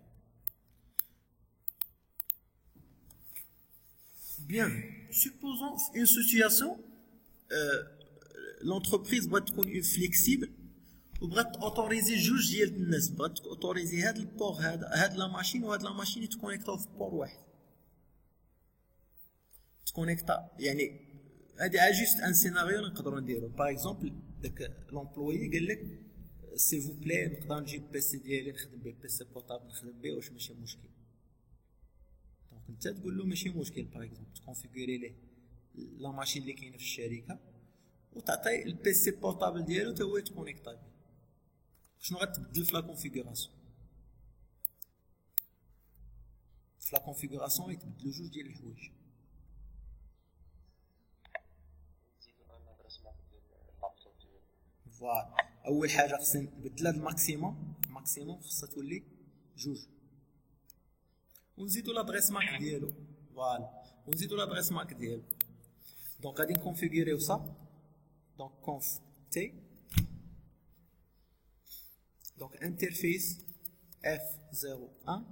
bien supposons une situation l'entreprise بغات تكون flexible وبغات اوتوريزي جوج ديال الناس بغات اوتوريزي هاد البور هاد لا ماشين وهاد لا ماشين يتكونيكتاو في بور واحد تكونيكتا يعني هادي جوست ان سيناريو نقدروا نديرو باغ اكزومبل داك لومبلويي قال لك سي فو بلاي نقدر نجيب بيسي ديالي نخدم به بيسي بورطابل نخدم به واش ماشي مشكل دونك انت تقول له ماشي مشكل باغ اكزومبل تكونفيغوري ليه لا ماشين اللي كاينه في الشركه وتعطي البيسي بورطابل ديالو حتى هو يتكونيكتا به شنو غتبدل في لا كونفيغوراسيون في لا كونفيغوراسيون يتبدلوا جوج ديال الحوايج. فوالا اول حاجه خصني نبدل هاد الماكسيموم خصها تولي جوج، ونزيدو لادريس ماك ديالو. فوالا ونزيدو لادريس ماك ديالو. دونك غادي نكونفيغوريو صا. دونك conf t donc interface F01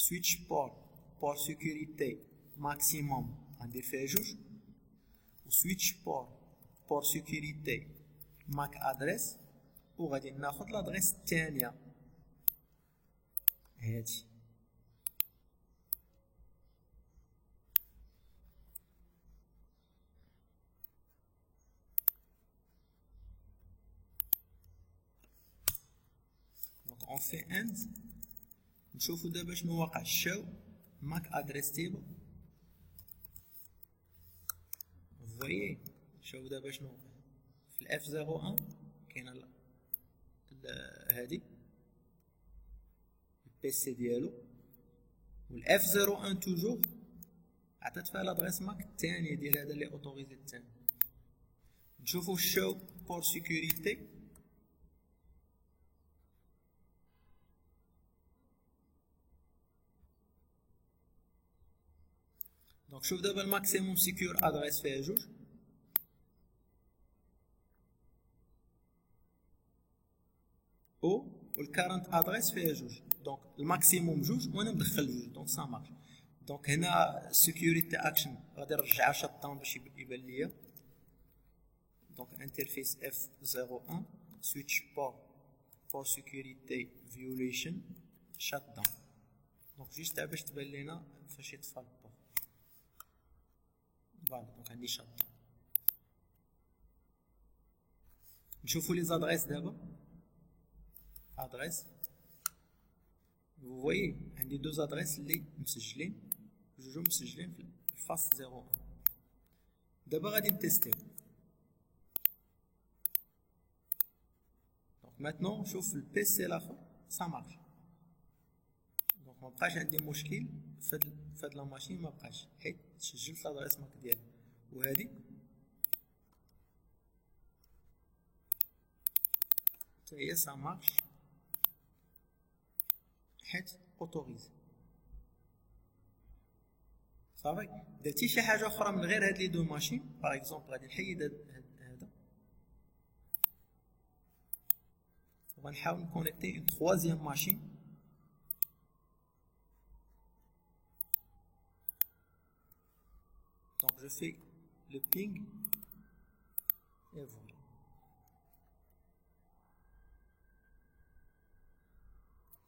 switch port sécurité maximum غندير فيها جوج، و switch port sécurité MAC adresse، وغادي ناخد لادريس الثانيه هادي. on fait end. نشوفوا دابا شنو واقع. show MAC address table. voyez شوفوا دابا شنو في الاف 01 كاينه هادي البي سي ديالو، والاف 01 توجور عطات فيها لادريس ماك الثانيه ديال هذا اللي اوتوريزي الثاني. نشوفوا show port sécurité. دونك شوف دابا الماكسيموم سيكور ادريس فيها جوج، والكارنت ادريس فيها جوج. دونك الماكسيموم جوج وانا مدخل جوج، دونك سا مارش. دونك هنا سيكوريتي اكشن غادي نرجعها شات داون باش يبان ليا. دونك انترفيس اف 01 سويتش بور سيكوريتي فيوليشن شات داون. دونك جيست باش تبان لينا فاش يطفى البور. فوالا دونك عندي شات داون. نشوفوا لي زادريس دابا. ادريس vous voyez عندي دوز ادريس اللي مسجلين، جوجهم مسجلين في الفاس 01. دابا غادي نتيستيو. دونك ماتنون شوف البيسي الاخر سا مارش. دونك مبقاش عندي مشكل فهاد لا ماشين، مبقاش حيت سجلت لادريس ماك ديالي. وهادي حتى هي سا مارش حيت اوتوريزي. صافي درتي شي حاجه اخرى من غير هاد لي دو ماشين. باغ اكزومبل غادي نحيد هذا وغنحاول نكونيكتي اون تروازيام ماشين. دونك جو في لو بينغ اي فوالا.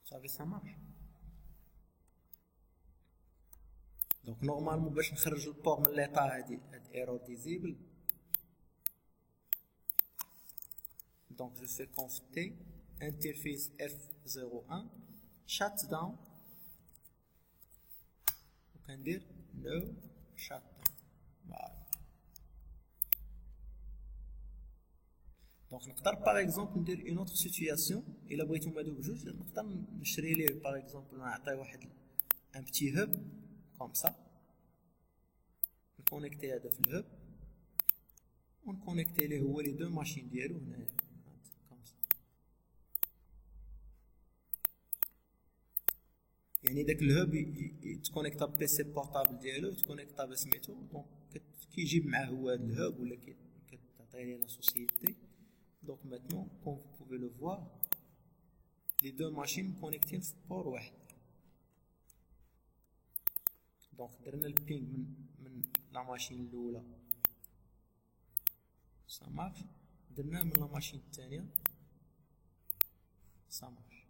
صافي سا مارش. دونك نورمالمون باش نخرج البور من ليطا هادي هاد ايرور ديزيبل. دونك جو في conf t interface f01 shut down وكندير no shut down. فوالا دونك نقدر باغ اكزومبل ندير اون اوتر سيتوياسيون. الا بغيتو هادو بجوج نقدر نشري ليه باغ اكزومبل نعطيه واحد ان بتي هوب كوم سا، نكونيكتي هذا في الهوب ونكونيكتي ليه هو لي دو ماشين ديالو هنايا كوم سا. يعني داك الهوب يتكونيكتا بيسي بورطابل ديالو، يتكونيكتا بسميتو. دونك كيجيب معاه هو هذا الهوب ولا كتعطيه ليه لا سوسيتي. Donc maintenant, comme vous pouvez le voir, les deux machines connectées pour واحد. Donc درنا البينغ من لا ماشين الاولى ça marche، درناه من لا ماشين الثانيه ça marche.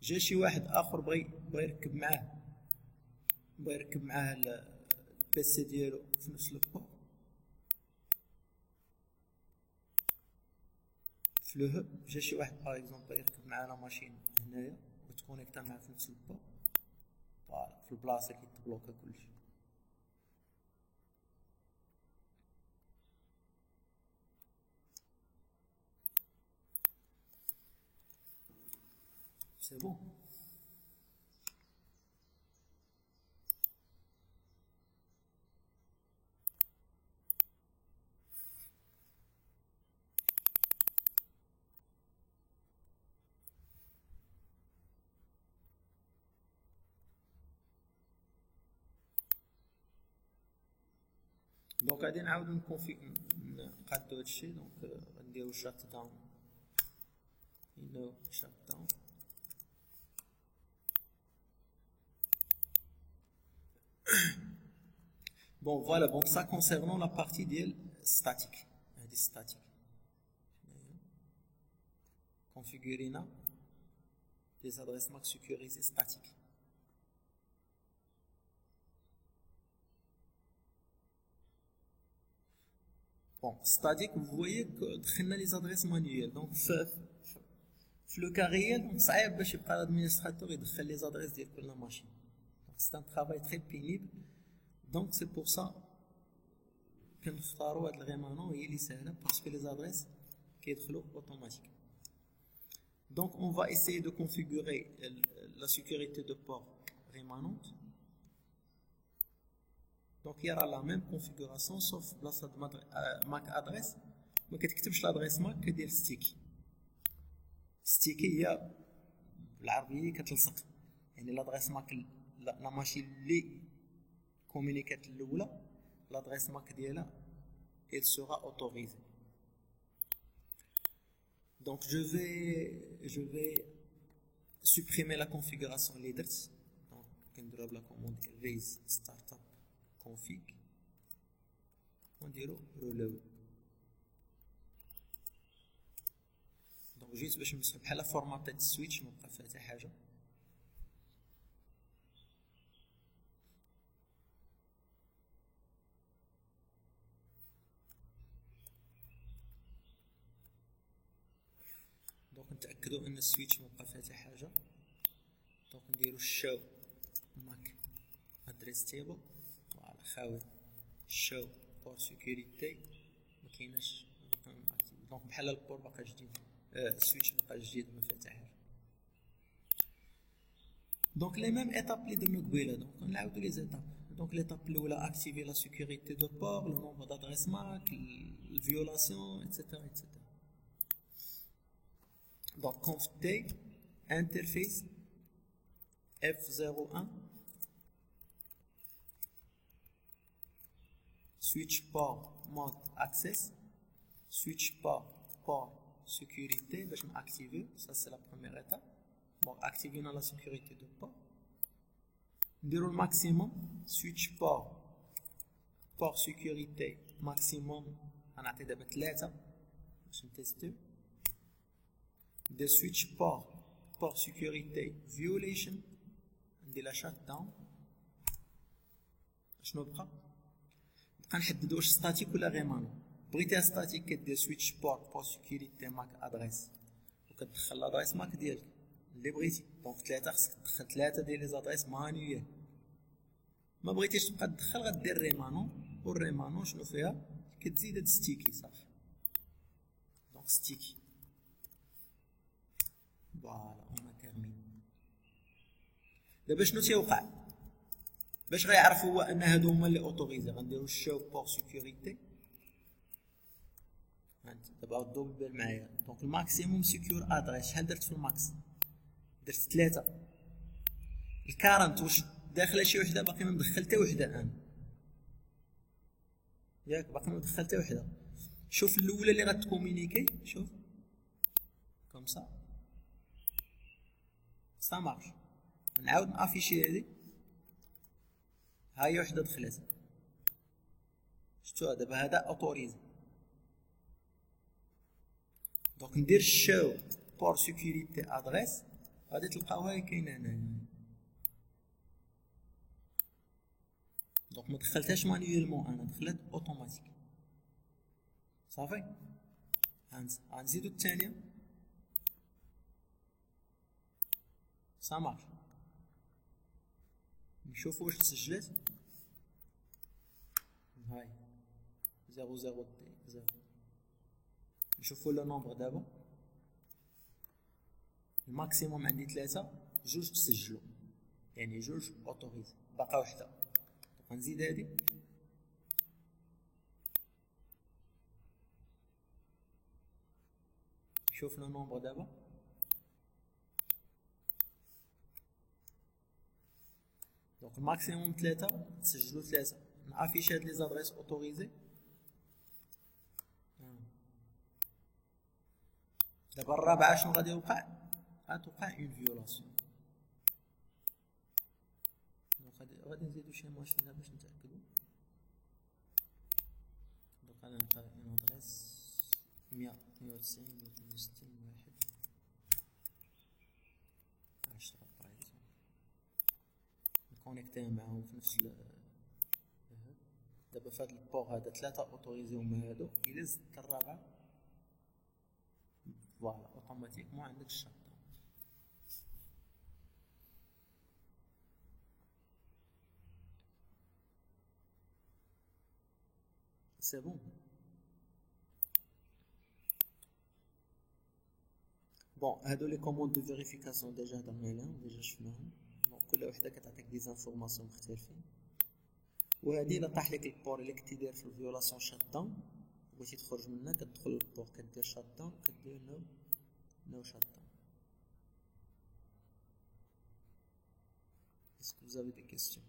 جا شي واحد اخر بغى يركب معاه البيسي ديالو في نفس البور في لو هوب. جا شي واحد باغ اكزومبل يركب معاه لا ماشين هنايا وتكونيكتا معاه في نفس البور. فوالا في البلاصه كيتبلوكا كلشي. سي بون. دونك غادي نعاودو نقادو هادشي. دونك غنديرو شات داون hello shut down. Bon voilà, donc ça concernant la partie ديال statique. هادي statique configurina des adresses MAC sécurisées statiques. Bon, statique, vous voyez que دخلنا les adresses manuelles. Donc في le cas réel, donc صعيب باش يبقى l'administrateur يدخل les adresses ديال كل ماشين. Donc c'est un travail très pénible. Donc c'est pour ça كنختاروا هاد الغيمانون هي اللي سهله parce que les adresses كيدخلوا automatiquement. Donc on va essayer de configurer la sécurité de port rémanente. Donc il y aura la même configuration sauf بلاصه MAC adresse ما كتكتبش l'adresse MAC كدير sticky. sticky هي بالعربيه كتلصق، يعني l'adresse MAC لا ماشين اللي كومونيكات الاولى l'adresse MAC ديالها elle sera autorisée. Donc je vais supprimer la configuration les درت. Donc كنديرو بلا commande raise startup config ونديرو reload. Donc جيت باش نمسح بحال فورماتات السويتش ما بقى فيها حتى حاجه. دونك نتاكدوا ان السويتش ما بقى فيها حتى حاجه. دونك نديرو show MAC address table فوالا خاوي show port sécurité ما كايناش. دونك بحال البور باقا جديد، السويتش باقا جديد ما فيها حتى حاجه. دونك لي ميم ايتاب اللي درنا قبيله. دونك نعاودو لي زيتاب. دونك ليتاب الاولى اكتيفي لا sécurité de port, le nombre d'adresse MAC, الفيولاسيون etc etc. Donc conft interface F01 switch port mode access switch port sécurité باش نactiver. Ça c'est la première étape. Bon, activer la sécurité de port. نديرو الماكسيموم switch port sécurité maximum غنعطي دابا 3 باش نتيستيو. ندير switch port sécurité violation ندير لا shut down. شنو بقى نحدد واش ستاتيك ولا غير مانو. بغيتيها ستاتيك كدير switch port sécurité MAC adresse وكتدخل l'adresse MAC ديالك اللي بغيتي. دونك 3 خصك تدخل 3 ديال لي زادريس مانيويل. ما بغيتيش تبقى تدخل غدير ريمانون، والريمانون شنو فيها كتزيد هاد ستيكي صافي. دونك ستيكي فوالا اون تيرمين. دابا شنو تيوقع باش غيعرف هو ان هادو هما اللي اوتوريزي؟ غنديرو شو بور سيكوريتي. هانت دابا ردوا بالبال معايا. دونك الماكسيموم سيكور ادريس شحال درت في الماكس؟ درت 3. الكارنت واش داخله شي وحده؟ باقي ما مدخل حتى وحده انا ياك، باقي ما مدخل حتى وحده. شوف الاولى اللي غتكومونيكي، شوف كوم سا مارش. نعاود نافيشي هادي، ها هي وحده دخلت. شفتوها دابا هذا اوتوريزي. دونك ندير شو بور سيكوريتي ادريس غادي تلقاوها كاينه هنايا. دونك ما دخلتهاش مانيويلمون، انا دخلت اوتوماتيك صافي. غنزيدو الثانيه سامر، نشوفو واش تسجلت. هاي 00 نشوفو لو نومبر دابا. الماكسيموم عندي 3، 2 تسجلوا يعني 2 اوتوريز، باقا وحده. غنزيد هادي شوف لو نومبر دابا. دونك الماكسيموم 3 تسجلوا 3، نافيشي هاد لي زادريس اوتوريزي. دابا الرابعه شنو غادي يوقع؟ غتوقع اون فيولاسيون. غادي نزيدو شي ماشينه باش نتاكدو. دوك انا نعطي اون ادريس 192 162 10 باغ اكزومبل، نكونيكتيه معاهم في نفس دابا في هاد البور هذا 3 اوتوريزي هما هادو. الا زدت الرابعه فوالا اوتوماتيكمون عندك الشات داون. سي بون. بون هادو لي كوموند دو فيريفيكاسيون ديجا هضرنا عليهم، ديجا شفناهم. دونك كل وحده كتعطيك دي زانفورماسيون مختلفين. وهادي الا طاح لك البور اللي كنتي داير في الفيولاسيون شات داون بغيتي تخرج منها، كتدخل للبور كدير شات داون كدير نو شات داون. Est-ce que vous avez des questions?